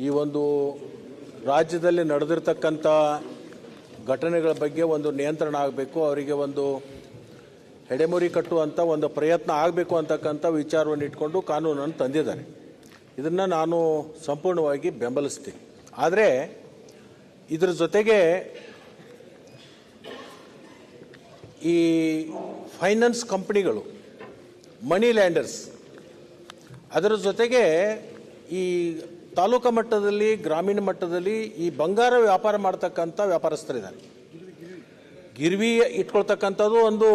ಈ ಒಂದು ರಾಜ್ಯದಲ್ಲಿ ನಡೆದಿರ್ತಕ್ಕಂಥ ಘಟನೆಗಳ ಬಗ್ಗೆ ಒಂದು ನಿಯಂತ್ರಣ ಆಗಬೇಕು, ಅವರಿಗೆ ಒಂದು ಹೆಡೆಮುರಿ ಕಟ್ಟುವಂಥ ಒಂದು ಪ್ರಯತ್ನ ಆಗಬೇಕು ಅಂತಕ್ಕಂಥ ವಿಚಾರವನ್ನು ಇಟ್ಕೊಂಡು ಕಾನೂನನ್ನು ತಂದಿದ್ದಾರೆ. ಇದನ್ನು ನಾನು ಸಂಪೂರ್ಣವಾಗಿ ಬೆಂಬಲಿಸ್ತೀನಿ. ಆದರೆ ಇದರ ಜೊತೆಗೆ ಈ ಫೈನಾನ್ಸ್ ಕಂಪನಿಗಳು, ಮನಿ ಲ್ಯಾಂಡರ್ಸ್, ಅದರ ಜೊತೆಗೆ ಈ ತಾಲೂಕು ಮಟ್ಟದಲ್ಲಿ, ಗ್ರಾಮೀಣ ಮಟ್ಟದಲ್ಲಿ ಈ ಬಂಗಾರ ವ್ಯಾಪಾರ ಮಾಡ್ತಕ್ಕಂಥ ವ್ಯಾಪಾರಸ್ಥರಿದ್ದಾರೆ. ಗಿರ್ವಿ ಇಟ್ಕೊಳ್ತಕ್ಕಂಥದ್ದು ಒಂದು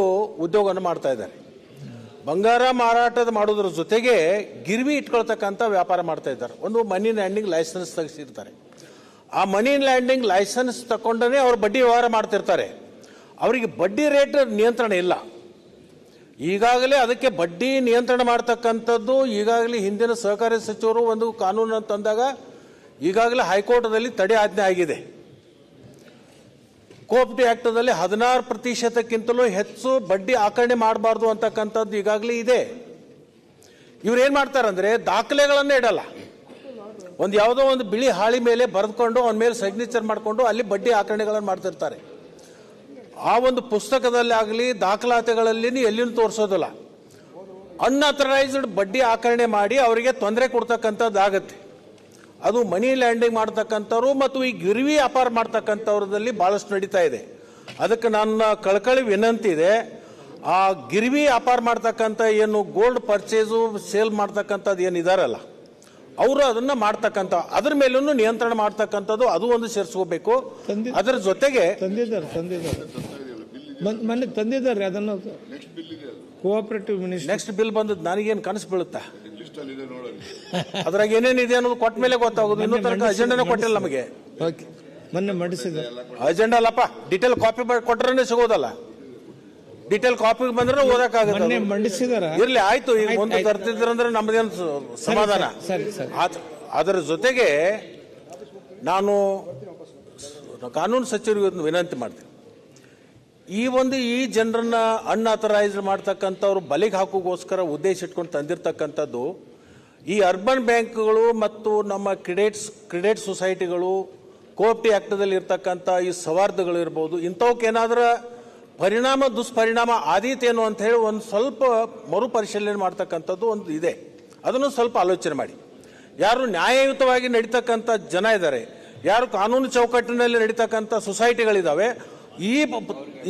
ಉದ್ಯೋಗವನ್ನು ಮಾಡ್ತಾ ಇದ್ದಾರೆ. ಬಂಗಾರ ಮಾರಾಟದ ಮಾಡೋದ್ರ ಜೊತೆಗೆ ಗಿರ್ವಿ ಇಟ್ಕೊಳ್ತಕ್ಕಂಥ ವ್ಯಾಪಾರ ಮಾಡ್ತಾ ಇದ್ದಾರೆ. ಒಂದು ಮನಿ ಲ್ಯಾಂಡಿಂಗ್ ಲೈಸೆನ್ಸ್ ತೆಗೆಸಿರ್ತಾರೆ. ಆ ಮನಿ ಲ್ಯಾಂಡಿಂಗ್ ಲೈಸೆನ್ಸ್ ತಗೊಂಡೇ ಅವರು ಬಡ್ಡಿ ವ್ಯವಹಾರ ಮಾಡ್ತಿರ್ತಾರೆ. ಅವರಿಗೆ ಬಡ್ಡಿ ರೇಟ್ ನಿಯಂತ್ರಣ ಇಲ್ಲ. ಈಗಾಗಲೇ ಅದಕ್ಕೆ ಬಡ್ಡಿ ನಿಯಂತ್ರಣ ಮಾಡ್ತಕ್ಕಂಥದ್ದು ಈಗಾಗಲೇ ಹಿಂದಿನ ಸಹಕಾರಿ ಸಚಿವರು ಒಂದು ಕಾನೂನನ್ನು ತಂದಾಗ ಈಗಾಗಲೇ ಹೈಕೋರ್ಟ್ದಲ್ಲಿ ತಡೆ ಆಜ್ಞೆ ಆಗಿದೆ. ಕೋಆಪ್ಟಿವ್ ಆಕ್ಟ್ದಲ್ಲಿ 16%ಕ್ಕಿಂತಲೂ ಹೆಚ್ಚು ಬಡ್ಡಿ ಆಕರಣೆ ಮಾಡಬಾರ್ದು ಅಂತಕ್ಕಂಥದ್ದು ಈಗಾಗಲೇ ಇದೆ. ಇವ್ರು ಏನು ಮಾಡ್ತಾರಂದ್ರೆ ದಾಖಲೆಗಳನ್ನು ಇಡಲ್ಲ. ಒಂದು ಯಾವುದೋ ಒಂದು ಬಿಳಿ ಹಾಳಿ ಮೇಲೆ ಬರೆದುಕೊಂಡು ಅವನ ಮೇಲೆ ಸಿಗ್ನೇಚರ್ ಮಾಡಿಕೊಂಡು ಅಲ್ಲಿ ಬಡ್ಡಿ ಆಕರಣೆಗಳನ್ನು ಮಾಡ್ತಿರ್ತಾರೆ. ಆ ಒಂದು ಪುಸ್ತಕದಲ್ಲಿ ಆಗಲಿ ದಾಖಲಾತಿಗಳಲ್ಲಿ ಎಲ್ಲಿನೂ ತೋರಿಸೋದಿಲ್ಲ. ಅನ್ಅಥರೈಸ್ಡ್ ಬಡ್ಡಿ ಆಕರಣೆ ಮಾಡಿ ಅವರಿಗೆ ತೊಂದರೆ ಕೊಡ್ತಕ್ಕಂಥದ್ದಾಗತ್ತೆ. ಅದು ಮನಿ ಲ್ಯಾಂಡಿಂಗ್ ಮಾಡ್ತಕ್ಕಂಥವ್ರು ಮತ್ತು ಈ ಗಿರ್ವಿ ವ್ಯಾಪಾರ ಮಾಡ್ತಕ್ಕಂಥವ್ರದಲ್ಲಿ ಭಾಳಷ್ಟು ನಡೀತಾ ಇದೆ. ಅದಕ್ಕೆ ನನ್ನ ಕಳಕಳಿ ವಿನಂತಿ ಇದೆ, ಆ ಗಿರ್ವಿ ವ್ಯಾಪಾರ ಮಾಡ್ತಕ್ಕಂಥ ಏನು ಗೋಲ್ಡ್ ಪರ್ಚೇಸು ಸೇಲ್ ಮಾಡ್ತಕ್ಕಂಥದ್ದು ಏನಿದಾರಲ್ಲ ಅವರು ಅದನ್ನು ಮಾಡ್ತಕ್ಕಂಥ ಅದ್ರ ಮೇಲೂ ನಿಯಂತ್ರಣ ಮಾಡ್ತಕ್ಕಂಥದ್ದು ಅದು ಒಂದು ಸೇರಿಸ್ಕೋಬೇಕು. ಅದರ ಜೊತೆಗೆ ಮೊನ್ನೆ ತಂದಿದ್ದಾರೆ ಅದನ್ನು ಕೋಆಪರೇಟಿವ್ ಮಿನಿಸ್ಟರ್ ನೆಕ್ಸ್ಟ್ ಬಿಲ್ ಬಂದದ್ದು ನನಗೇನು ಕನಸು ಬೀಳುತ್ತಾ? ಅದ್ರಾಗ ಏನೇನಿದೆ ಅನ್ನೋದು ಕೊಟ್ಟ ಮೇಲೆ ಗೊತ್ತಾಗೋದು. ಇನ್ನೂ ತನಕ ಅಜೆಂಡಾನೇ ಕೊಟ್ಟಿಲ್ಲ ನಮಗೆ. ಮೊನ್ನೆ ಮಂಡಿಸಿದ ಅಜೆಂಡಾ ಅಲ್ಲಪ್ಪ, ಡಿಟೇಲ್ ಕಾಪಿ ಕೊಟ್ರೆ ಸಿಗೋದಲ್ಲ. ಡಿಟೇಲ್ ಕಾಪಿ ಬಂದ್ರೆ ಓದಕ್ಕಾಗುತ್ತೆ. ಮಂಡಿಸಿದಾರ ಇರ್ಲಿ, ಆಯ್ತು. ಈಗ ಮುಂದೆ ತರ್ತಿದ್ರಂದ್ರೆ ನಮ್ಮದೇನು ಸಮಾಧಾನ. ಅದರ ಜೊತೆಗೆ ನಾನು ಕಾನೂನು ಸಚಿವರಿಗೆ ವಿನಂತಿ ಮಾಡ್ತೀನಿ. ಈ ಜನರನ್ನ ಅನ್ಅಥರೈಸ್ಡ್ ಮಾಡ್ತಕ್ಕಂಥವ್ರು ಬಲಿಗೆ ಹಾಕೋಗೋಸ್ಕರ ಉದ್ದೇಶ ಇಟ್ಕೊಂಡು ತಂದಿರತಕ್ಕಂಥದ್ದು ಈ ಅರ್ಬನ್ ಬ್ಯಾಂಕ್ಗಳು ಮತ್ತು ನಮ್ಮ ಕ್ರೆಡಿಟ್ ಸೊಸೈಟಿಗಳು, ಕೋಆಪ್ಟಿವ್ ಆಕ್ಟ್ದಲ್ಲಿ ಇರ್ತಕ್ಕಂಥ ಈ ಸವಾರ್ಧಗಳು ಇರ್ಬೋದು, ಇಂಥವಕ್ಕೇನಾದ್ರೂ ದುಷ್ಪರಿಣಾಮ ಆದೀತೇನು ಅಂತ ಹೇಳಿ ಒಂದು ಸ್ವಲ್ಪ ಮರುಪರಿಶೀಲನೆ ಮಾಡ್ತಕ್ಕಂಥದ್ದು ಒಂದು ಇದೆ. ಅದನ್ನು ಸ್ವಲ್ಪ ಆಲೋಚನೆ ಮಾಡಿ. ಯಾರು ನ್ಯಾಯಯುತವಾಗಿ ನಡೀತಕ್ಕಂಥ ಜನ ಇದ್ದಾರೆ, ಯಾರು ಕಾನೂನು ಚೌಕಟ್ಟಿನಲ್ಲಿ ನಡೀತಕ್ಕಂಥ ಸೊಸೈಟಿಗಳಿದ್ದಾವೆ,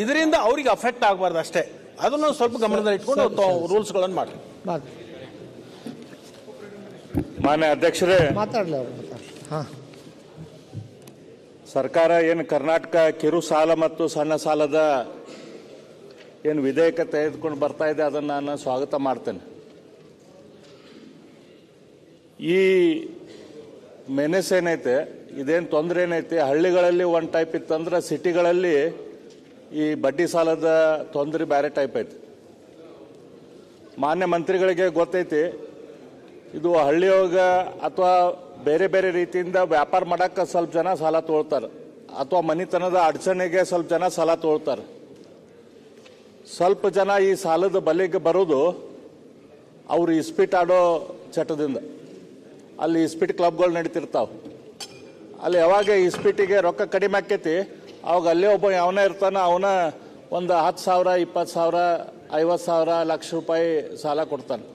ಇದರಿಂದ ಅವ್ರಿಗೆ ಅಫೆಕ್ಟ್ ಆಗಬಾರ್ದು ಅಷ್ಟೇ. ಅದನ್ನು ಸ್ವಲ್ಪ ಗಮನದಲ್ಲಿ ಇಟ್ಕೊಂಡು ರೂಲ್ಸ್ಗಳನ್ನು ಮಾಡಿ. ಮಾನ್ಯ ಅಧ್ಯಕ್ಷರೇ, ಮಾತಾಡಲಿ. ಸರ್ಕಾರ ಏನು ಕರ್ನಾಟಕ ಕಿರು ಸಾಲ ಮತ್ತು ಸಣ್ಣ ಸಾಲದ ಏನು ವಿಧೇಯಕ ತೆಗೆದುಕೊಂಡು ಬರ್ತಾ ಇದೆ, ಅದನ್ನು ನಾನು ಸ್ವಾಗತ ಮಾಡ್ತೇನೆ. ಈ ಮೆನೆಸ್ ಏನೈತೆ, ಇದೇನು ತೊಂದರೆ ಏನೈತಿ, ಹಳ್ಳಿಗಳಲ್ಲಿ ಒಂದು ಟೈಪ್ ಇತ್ತಂದ್ರೆ ಸಿಟಿಗಳಲ್ಲಿ ಈ ಬಡ್ಡಿ ಸಾಲದ ತೊಂದರೆ ಬೇರೆ ಟೈಪ್ ಐತಿ. ಮಾನ್ಯ ಮಂತ್ರಿಗಳಿಗೆ ಗೊತ್ತೈತಿ, ಇದು ಹಳ್ಳಿಯೊಳಗ ಅಥವಾ ಬೇರೆ ಬೇರೆ ರೀತಿಯಿಂದ ವ್ಯಾಪಾರ ಮಾಡಕ್ಕೆ ಸ್ವಲ್ಪ ಜನ ಸಾಲ ತೊಗೊಳ್ತಾರೆ, ಅಥವಾ ಮನಿತನದ ಅಡಚಣೆಗೆ ಸ್ವಲ್ಪ ಜನ ಸಾಲ ತೊಗೊಳ್ತಾರೆ. ಸ್ವಲ್ಪ ಜನ ಈ ಸಾಲದ ಬಲೆಗೆ ಬರೋದು ಅವರು ಇಸ್ಪೀಟ್ ಆಡೋ ಚಟದಿಂದ. ಅಲ್ಲಿ ಇಸ್ಪೀಟ್ ಕ್ಲಬ್ಗಳು ನಡೀತಿರ್ತಾವೆ. ಅಲ್ಲಿ ಯಾವಾಗ ಇಸ್ಪೀಟಿಗೆ ರೊಕ್ಕ ಕಡಿಮೆ ಆಕೈತಿ, ಅವಾಗ ಅಲ್ಲೇ ಒಬ್ಬ ಅವನೇ ಇರ್ತಾನೆ, ಅವನ ಒಂದು 10,000, 20,000, 50,000, ಲಕ್ಷ ರೂಪಾಯಿ ಸಾಲ ಕೊಡ್ತಾನೆ.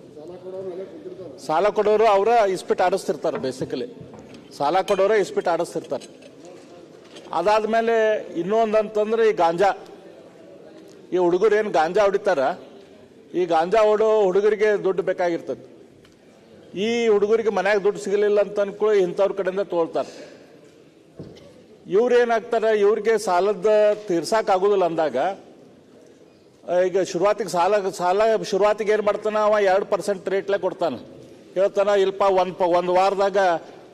ಸಾಲ ಕೊಡೋರು ಅವರ ಇಸ್ಪೀಟ್ ಆಡಿಸ್ತಿರ್ತಾರೆ. ಬೇಸಿಕಲಿ ಸಾಲ ಕೊಡೋರೆ ಇಸ್ಪೀಟ್ ಆಡಿಸ್ತಿರ್ತಾರೆ. ಅದಾದ್ಮೇಲೆ ಇನ್ನೊಂದಂತಂದ್ರೆ ಈ ಗಾಂಜಾ. ಈ ಹುಡುಗರು ಏನು ಗಾಂಜಾ ಹೊಡಿತಾರ, ಈ ಗಾಂಜಾ ಹೊಡೋ ಹುಡುಗರಿಗೆ ದುಡ್ಡು ಬೇಕಾಗಿರ್ತದೆ. ಈ ಹುಡುಗರಿಗೆ ಮನ್ಯಾಗ ದುಡ್ಡು ಸಿಗಲಿಲ್ಲ ಅಂತ ಅನ್ಕೊಳ್ಳಿ ಇಂಥವ್ರ ಕಡೆಯಿಂದ ತೋಳ್ತಾರೆ. ಇವ್ರು ಏನಾಗ್ತಾರೆ, ಇವ್ರಿಗೆ ಸಾಲದ ತೀರ್ಸಾಕಾಗೋದಿಲ್ಲ ಅಂದಾಗ ಈಗ ಶುರುವಾತಿಗೆ ಏನು ಮಾಡ್ತಾನೆ, ಅವ 2% ರೇಟ್ಲೆ ಕೊಡ್ತಾನೆ. ಹೇಳ್ತಾನೆ, ಇಲ್ಪ ಒಂದು ವಾರದಾಗ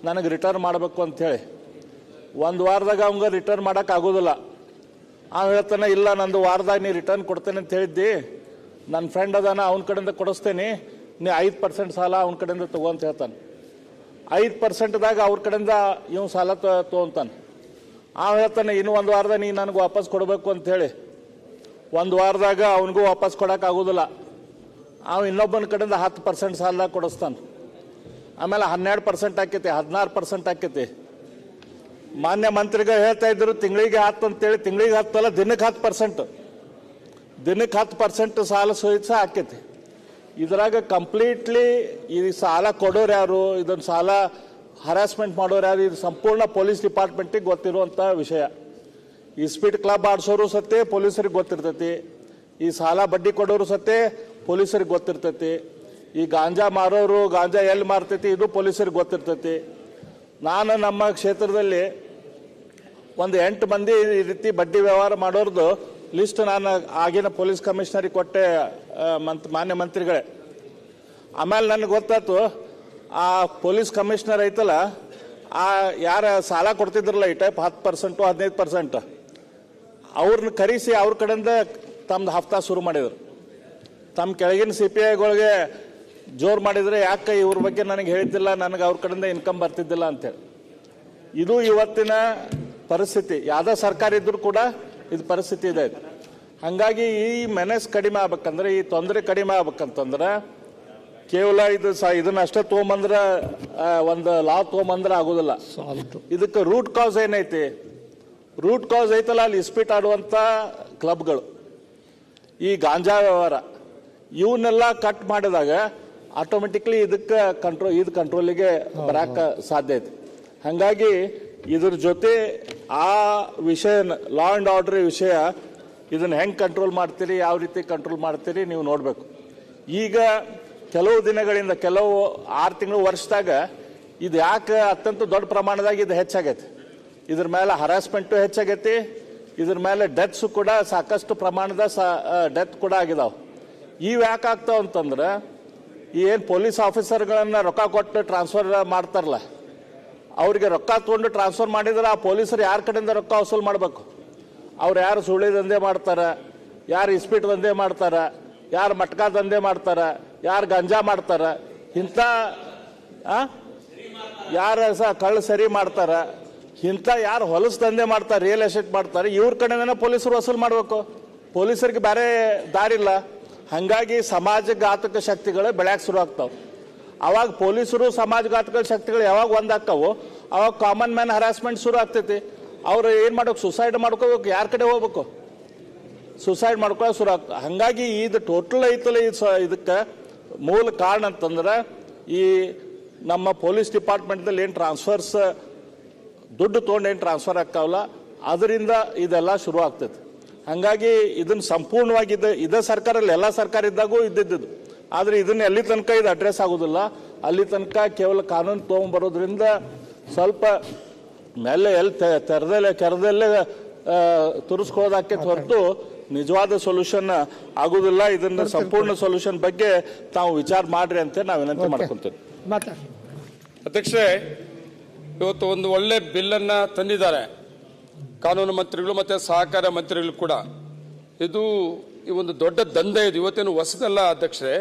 ನನಗೆ ರಿಟರ್ನ್ ಮಾಡಬೇಕು ಅಂಥೇಳಿ. ಒಂದು ವಾರದಾಗ ಅವಂಗ ರಿಟರ್ನ್ ಮಾಡೋಕೆ ಆಗೋದಿಲ್ಲ. ಅವ ಹೇಳ್ತಾನೆ, ಇಲ್ಲ ನಂದು ವಾರದಾಗ ನೀ ರಿಟರ್ನ್ ಕೊಡ್ತೇನೆ ಅಂತ ಹೇಳಿದ್ದಿ, ನನ್ನ ಫ್ರೆಂಡ್ ಅದಾನ ಅವನ ಕಡೆಯಿಂದ ಕೊಡಿಸ್ತೇನೆ, ನೀ 5% ಸಾಲ ಅವನ ಕಡೆಯಿಂದ ತಗೋ ಅಂತ ಹೇಳ್ತಾನೆ. 5%ದಾಗ ಅವ್ರ ಕಡೆಯಿಂದ ಇವ್ ಸಾಲ ತೊಗೊಂತಾನೆ. ಅವ ಹೇಳ್ತಾನೆ, ಇನ್ನು ಒಂದು ವಾರದಾಗ ನೀ ನನಗೆ ವಾಪಸ್ ಕೊಡಬೇಕು ಅಂಥೇಳಿ. ಒಂದು ವಾರದಾಗ ಅವನಿಗೂ ವಾಪಸ್ ಕೊಡೋಕೆ ಆಗೋದಿಲ್ಲ. ಅವ ಇನ್ನೊಬ್ಬನ ಕಡೆಯಿಂದ 10% ಸಾಲ ಕೊಡಿಸ್ತಾನೆ. ಆಮೇಲೆ 12% ಆಕೈತಿ, 16% ಆಕೈತಿ. ಮಾನ್ಯ ಮಂತ್ರಿಗಳು ಹೇಳ್ತಾ ಇದ್ರು ತಿಂಗಳಿಗೆ 10 ಅಂತೇಳಿ. ತಿಂಗಳಿಗೆ 10 ಅಲ್ಲ, ದಿನಕ್ಕೆ 10%. ದಿನಕ್ಕೆ 10% ಸಾಲ ಸಹಿತ ಆಕೈತಿ. ಇದ್ರಾಗ ಕಂಪ್ಲೀಟ್ಲಿ ಈ ಸಾಲ ಕೊಡೋರು ಯಾರು, ಇದನ್ನು ಸಾಲ ಹರಾಸ್ಮೆಂಟ್ ಮಾಡೋರು ಯಾರು, ಇದು ಸಂಪೂರ್ಣ ಪೊಲೀಸ್ ಡಿಪಾರ್ಟ್ಮೆಂಟಿಗೆ ಗೊತ್ತಿರುವಂಥ ವಿಷಯ. ಈ ಸ್ಪೀಡ್ ಕ್ಲಬ್ ಆಡಿಸೋರು ಸತ್ತೆ ಪೊಲೀಸರಿಗೆ ಗೊತ್ತಿರ್ತೈತಿ, ಈ ಸಾಲ ಬಡ್ಡಿ ಕೊಡೋರು ಸತ್ತೆ ಪೊಲೀಸರಿಗೆ ಗೊತ್ತಿರ್ತೈತಿ, ಈ ಗಾಂಜಾ ಮಾರೋರು ಗಾಂಜಾ ಎಲ್ಲಿ ಮಾರ್ತೈತಿ ಇದು ಪೊಲೀಸರಿಗೆ ಗೊತ್ತಿರ್ತೈತಿ. ನಾನು ನಮ್ಮ ಕ್ಷೇತ್ರದಲ್ಲಿ ಒಂದು 8 ಮಂದಿ ಈ ರೀತಿ ಬಡ್ಡಿ ವ್ಯವಹಾರ ಮಾಡೋರ್ದು ಲಿಸ್ಟ್ ನಾನು ಆಗಿನ ಪೊಲೀಸ್ ಕಮಿಷನರಿಗೆ ಕೊಟ್ಟೆ, ಮಾನ್ಯ ಮಂತ್ರಿಗಳೇ. ಆಮೇಲೆ ನನಗೆ ಗೊತ್ತಾಯ್ತು ಆ ಪೊಲೀಸ್ ಕಮಿಷನರ್ ಐತಲ್ಲ, ಆ ಯಾರ ಸಾಲ ಕೊಡ್ತಿದ್ರಲ್ಲ ಈ ಟೈಪ್ 10% 15%, ಅವ್ರನ್ನ ಕರೆಸಿ ಅವ್ರ ಕಡೆಯಿಂದ ತಮ್ಮದು ಹಫ್ತಾ ಶುರು ಮಾಡಿದರು. ತಮ್ಮ ಕೆಳಗಿನ CPIಗಳಿಗೆ ಜೋರು ಮಾಡಿದರೆ, ಯಾಕೆ ಇವ್ರ ಬಗ್ಗೆ ನನಗೆ ಹೇಳ್ತಿಲ್ಲ, ನನಗೆ ಅವ್ರ ಕಡೆಯಿಂದ ಇನ್ಕಮ್ ಬರ್ತಿದ್ದಿಲ್ಲ ಅಂತೇಳಿ. ಇದು ಇವತ್ತಿನ ಪರಿಸ್ಥಿತಿ. ಯಾವುದೇ ಸರ್ಕಾರ ಇದ್ರೂ ಕೂಡ ಇದು ಪರಿಸ್ಥಿತಿ ಇದೆ. ಹಾಗಾಗಿ ಈ ಮೆನೆಸ್ ಕಡಿಮೆ ಆಗ್ಬೇಕಂದ್ರೆ, ಈ ತೊಂದರೆ ಕಡಿಮೆ ಆಗ್ಬೇಕಂತಂದ್ರೆ ಕೇವಲ ಇದನ್ನಷ್ಟೇ ತೊಗೊಂಬಂದ್ರೆ, ಒಂದು ಲಾ ತೊಗೊಂಬಂದ್ರೆ ಆಗೋದಿಲ್ಲ. ಇದಕ್ಕೆ ರೂಟ್ ಕಾಸ್ ಏನೈತಿ? ರೂಟ್ ಕಾಸ್ ಐತಲ್ಲ, ಅಲ್ಲಿ ಇಸ್ಪೀಟ್ ಆಡುವಂಥ ಕ್ಲಬ್ಗಳು, ಈ ಗಾಂಜಾ ವ್ಯವಹಾರ, ಇವನ್ನೆಲ್ಲ ಕಟ್ ಮಾಡಿದಾಗ ಆಟೋಮೆಟಿಕ್ಲಿ ಇದಕ್ಕೆ ಇದು ಕಂಟ್ರೋಲಿಗೆ ಬರಕ್ಕೆ ಸಾಧ್ಯ ಐತಿ. ಹಾಗಾಗಿ ಇದ್ರ ಜೊತೆ ಆ ವಿಷಯ, ಲಾ ಆ್ಯಂಡ್ ಆರ್ಡರ್ ವಿಷಯ, ಇದನ್ನು ಹೆಂಗೆ ಕಂಟ್ರೋಲ್ ಮಾಡ್ತೀರಿ, ಯಾವ ರೀತಿ ಕಂಟ್ರೋಲ್ ಮಾಡ್ತೀರಿ ನೀವು ನೋಡಬೇಕು. ಈಗ ಕೆಲವು ದಿನಗಳಿಂದ, ಕೆಲವು 6 ತಿಂಗಳು ವರ್ಷದಾಗ ಇದು ಯಾಕೆ ಅತ್ಯಂತ ದೊಡ್ಡ ಪ್ರಮಾಣದಾಗ ಇದು ಹೆಚ್ಚಾಗೈತಿ. ಇದ್ರ ಮೇಲೆ ಹರಾಸ್ಮೆಂಟು ಹೆಚ್ಚಾಗೈತಿ, ಇದ್ರ ಮೇಲೆ ಡೆತ್ಸು ಕೂಡ ಸಾಕಷ್ಟು ಪ್ರಮಾಣದ ಡೆತ್ ಕೂಡ ಆಗಿದಾವೆ. ಇವು ಯಾಕೆ ಆಗ್ತಾವ ಅಂತಂದ್ರೆ, ಈ ಏನು ಪೊಲೀಸ್ ಆಫೀಸರ್ಗಳನ್ನ ರೊಕ್ಕ ಕೊಟ್ಟು ಟ್ರಾನ್ಸ್ಫರ್ ಮಾಡ್ತಾರಲ್ಲ, ಅವ್ರಿಗೆ ರೊಕ್ಕ ತೊಗೊಂಡು ಟ್ರಾನ್ಸ್ಫರ್ ಮಾಡಿದ್ರೆ ಆ ಪೊಲೀಸರು ಯಾರ ಕಡೆಯಿಂದ ರೊಕ್ಕ ವಸೂಲು ಮಾಡಬೇಕು? ಅವ್ರು ಯಾರು ಸುಳ್ಳಿ ದಂಧೆ ಮಾಡ್ತಾರೆ, ಯಾರು ಇಸ್ಪೀಟ್ ದಂಧೆ ಮಾಡ್ತಾರೆ, ಯಾರು ಮಟ್ಕಾ ದಂಧೆ ಮಾಡ್ತಾರೆ, ಯಾರು ಗಂಜಾ ಮಾಡ್ತಾರೆ, ಇಂಥ ಯಾರು ಕಳ್ಳ ಸರಿ ಮಾಡ್ತಾರೆ, ಇಂಥ ಯಾರು ಹೊಲಸು ದಂಧೆ ಮಾಡ್ತಾರೆ, ರಿಯಲ್ ಎಸ್ಟೇಟ್ ಮಾಡ್ತಾರೆ, ಇವ್ರ ಕಡೆಯಿಂದನೇ ಪೊಲೀಸರು ವಸೂಲು ಮಾಡಬೇಕು. ಪೊಲೀಸರಿಗೆ ಬೇರೆ ದಾರಿಲ್ಲ. ಹಾಗಾಗಿ ಸಮಾಜಘಾತಕ ಶಕ್ತಿಗಳು ಬೆಳೆಯಕ್ಕೆ ಶುರು ಆಗ್ತಾವೆ. ಅವಾಗ ಪೊಲೀಸರು ಸಮಾಜಘಾತಕ ಶಕ್ತಿಗಳು ಯಾವಾಗ ಒಂದಾಕ್ಕವು, ಅವಾಗ ಕಾಮನ್ ಮ್ಯಾನ್ ಹರಾಸ್ಮೆಂಟ್ ಶುರು ಆಗ್ತೈತಿ. ಅವ್ರು ಏನು ಮಾಡ್ಬೇಕು? ಸುಸೈಡ್ ಮಾಡ್ಕೋಬೇಕು. ಯಾರ ಕಡೆ ಹೋಗ್ಬೇಕು? ಸುಸೈಡ್ ಮಾಡ್ಕೊಳ್ಳೋ ಶುರು ಆಗ್ತದೆ. ಹಾಗಾಗಿ ಇದು ಟೋಟಲ್ ಐತಲ್ಲ, ಇದಕ್ಕೆ ಮೂಲ ಕಾರಣ ಅಂತಂದ್ರೆ ಈ ನಮ್ಮ ಪೊಲೀಸ್ ಡಿಪಾರ್ಟ್ಮೆಂಟ್ದಲ್ಲಿ ಏನು ಟ್ರಾನ್ಸ್ಫರ್ಸ್ ದುಡ್ಡು ತೊಗೊಂಡು ಏನು ಟ್ರಾನ್ಸ್ಫರ್ ಆಗ್ತಾವಲ್ಲ, ಅದರಿಂದ ಇದೆಲ್ಲ ಶುರು ಆಗ್ತೈತೆ. ಹಾಗಾಗಿ ಇದನ್ನು ಸಂಪೂರ್ಣವಾಗಿ ಇದೇ ಸರ್ಕಾರಲ್ಲಿ, ಎಲ್ಲ ಸರ್ಕಾರ ಇದ್ದಾಗೂ ಇದ್ದಿದ್ದು. ಆದರೆ ಇದನ್ನ ಎಲ್ಲಿ ತನಕ ಇದು ಅಡ್ರೆಸ್ ಆಗೋದಿಲ್ಲ, ಅಲ್ಲಿ ತನಕ ಕೇವಲ ಕಾನೂನು ತೊಗೊಂಡ್ಬರೋದ್ರಿಂದ ಸ್ವಲ್ಪ ಮೇಲೆ ಎಲ್ಲಿ ಕೆರದಲ್ಲೇ ತುರಿಸ್ಕೊಳ್ಳೋದಕ್ಕೆ ಹೊರತು ನಿಜವಾದ ಸೊಲ್ಯೂಷನ್ ಆಗುದಿಲ್ಲ. ಇದನ್ನ ಸಂಪೂರ್ಣ ಸೊಲ್ಯೂಷನ್ ಬಗ್ಗೆ ತಾವು ವಿಚಾರ ಮಾಡ್ರಿ ಅಂತ ನಾವು ವಿನಂತಿ ಮಾಡ್ಕೊಂತೀವಿ. ಅಧ್ಯಕ್ಷರೇ, ಇವತ್ತು ಒಂದು ಒಳ್ಳೆ ಬಿಲ್ಲನ್ನು ತಂದಿದ್ದಾರೆ ಕಾನೂನು ಮಂತ್ರಿಗಳು ಮತ್ತು ಸಹಕಾರ ಮಂತ್ರಿಗಳು ಕೂಡ. ಇದು ಈ ಒಂದು ದೊಡ್ಡ ದಂಧೆ, ಇದು ಇವತ್ತೇನು ಹೊಸದಲ್ಲ ಅಧ್ಯಕ್ಷರೇ.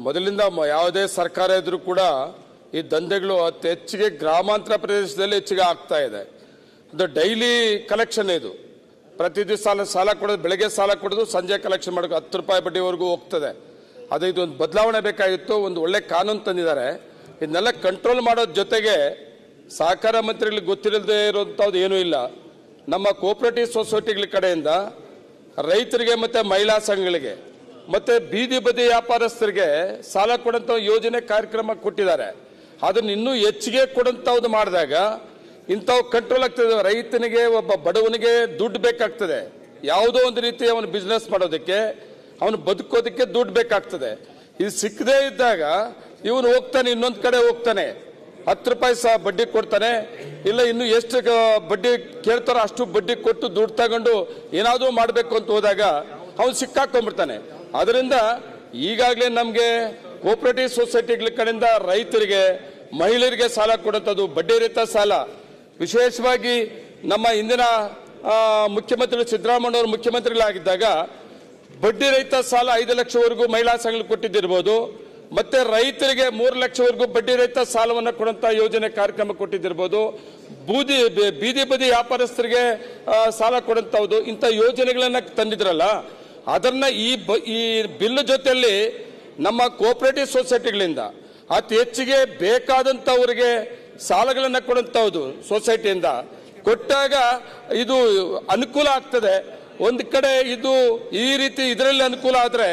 ಮೊದಲಿಂದ ಯಾವುದೇ ಸರ್ಕಾರ ಇದ್ರೂ ಕೂಡ ಈ ದಂಧೆಗಳು ಅತಿ ಹೆಚ್ಚಿಗೆ ಗ್ರಾಮಾಂತರ ಪ್ರದೇಶದಲ್ಲಿ ಹೆಚ್ಚಿಗೆ ಆಗ್ತಾ ಇದೆ. ಅದು ಡೈಲಿ ಕಲೆಕ್ಷನ್, ಇದು ಪ್ರತಿ ದಿವಸ ಸಾಲ ಕೊಡೋದು, ಬೆಳಗ್ಗೆ ಸಾಲ ಕೊಡೋದು, ಸಂಜೆ ಕಲೆಕ್ಷನ್ ಮಾಡೋದು, 10 ರೂಪಾಯಿ ಬಡ್ಡಿವರೆಗೂ ಹೋಗ್ತದೆ. ಅದು ಇದೊಂದು ಬದಲಾವಣೆ ಬೇಕಾಗಿತ್ತು. ಒಂದು ಒಳ್ಳೆ ಕಾನೂನು ತಂದಿದ್ದಾರೆ. ಇದನ್ನೆಲ್ಲ ಕಂಟ್ರೋಲ್ ಮಾಡೋದ್ರ ಜೊತೆಗೆ ಸಹಕಾರ ಮಂತ್ರಿಗಳಿಗೆ ಗೊತ್ತಿರದೇ ಇರುವಂಥದ್ದು ಏನೂ ಇಲ್ಲ. ನಮ್ಮ ಕೋಆಪರೇಟಿವ್ ಸೊಸೈಟಿಗಳ ಕಡೆಯಿಂದ ರೈತರಿಗೆ ಮತ್ತು ಮಹಿಳಾ ಸಂಘಗಳಿಗೆ ಮತ್ತು ಬೀದಿ ಬದಿ ವ್ಯಾಪಾರಸ್ಥರಿಗೆ ಸಾಲ ಕೊಡೋಂಥ ಯೋಜನೆ ಕಾರ್ಯಕ್ರಮ ಕೊಟ್ಟಿದ್ದಾರೆ. ಅದನ್ನು ಇನ್ನೂ ಹೆಚ್ಚಿಗೆ ಕೊಡೋಂಥದ್ದು ಮಾಡಿದಾಗ ಇಂಥವು ಕಂಟ್ರೋಲ್ ಆಗ್ತದೆ. ರೈತನಿಗೆ, ಒಬ್ಬ ಬಡವನಿಗೆ ದುಡ್ಡು ಬೇಕಾಗ್ತದೆ. ಯಾವುದೋ ಒಂದು ರೀತಿ ಅವನು ಬಿಸ್ನೆಸ್ ಮಾಡೋದಕ್ಕೆ, ಅವನು ಬದುಕೋದಕ್ಕೆ ದುಡ್ಡು ಬೇಕಾಗ್ತದೆ. ಇದು ಸಿಕ್ಕದೇ ಇದ್ದಾಗ ಇವನು ಹೋಗ್ತಾನೆ, ಇನ್ನೊಂದು ಕಡೆ ಹೋಗ್ತಾನೆ, 10 ರೂಪಾಯಿ ಸಹ ಬಡ್ಡಿ ಕೊಡ್ತಾನೆ, ಇಲ್ಲ ಇನ್ನು ಎಷ್ಟು ಬಡ್ಡಿ ಕೇಳ್ತಾರೋ ಅಷ್ಟು ಬಡ್ಡಿ ಕೊಟ್ಟು ದುಡ್ಡು ತಗೊಂಡು ಏನಾದರೂ ಮಾಡಬೇಕು ಅಂತ ಹೋದಾಗ ಅವನು ಸಿಕ್ಕಾಕೊಂಡ್ಬಿಡ್ತಾನೆ. ಅದರಿಂದ ಈಗಾಗಲೇ ನಮಗೆ ಕೋಆಪರೇಟಿವ್ ಸೊಸೈಟಿಗಳ ಕಡೆಯಿಂದ ರೈತರಿಗೆ, ಮಹಿಳೆಯರಿಗೆ ಸಾಲ ಕೊಡುವಂಥದ್ದು, ಬಡ್ಡಿ ರಹಿತ ಸಾಲ. ವಿಶೇಷವಾಗಿ ನಮ್ಮ ಇಂದಿನ ಮುಖ್ಯಮಂತ್ರಿಗಳು ಸಿದ್ದರಾಮಯ್ಯವರು ಮುಖ್ಯಮಂತ್ರಿಗಳಾಗಿದ್ದಾಗ ಬಡ್ಡಿ ರಹಿತ ಸಾಲ 5 ಲಕ್ಷವರೆಗೂ ಮಹಿಳಾ ಸಂಘಗಳು ಕೊಟ್ಟಿದ್ದಿರ್ಬೋದು. ಮತ್ತೆ ರೈತರಿಗೆ 3 ಲಕ್ಷವರೆಗೂ ಬಡ್ಡಿ ರಹಿತ ಸಾಲವನ್ನು ಕೊಡುವಂತ ಯೋಜನೆ ಕಾರ್ಯಕ್ರಮ ಕೊಟ್ಟಿದ್ದಿರ್ಬೋದು. ಬೀದಿ ಬದಿ ವ್ಯಾಪಾರಸ್ಥರಿಗೆ ಸಾಲ ಕೊಡುವಂತದ್ದು, ಇಂಥ ಯೋಜನೆಗಳನ್ನ ತಂದಿದ್ರಲ್ಲ, ಅದನ್ನ ಈ ಬಿಲ್ ಜೊತೆಯಲ್ಲಿ ನಮ್ಮ ಕೋಆಪರೇಟಿವ್ ಸೊಸೈಟಿಗಳಿಂದ ಅತಿ ಹೆಚ್ಚಿಗೆ ಬೇಕಾದಂಥವ್ರಿಗೆ ಸಾಲಗಳನ್ನು ಕೊಡುವಂಥದ್ದು ಸೊಸೈಟಿಯಿಂದ ಕೊಟ್ಟಾಗ ಇದು ಅನುಕೂಲ ಆಗ್ತದೆ. ಒಂದು ಕಡೆ ಇದು ಈ ರೀತಿ ಇದರಲ್ಲಿ ಅನುಕೂಲ ಆದರೆ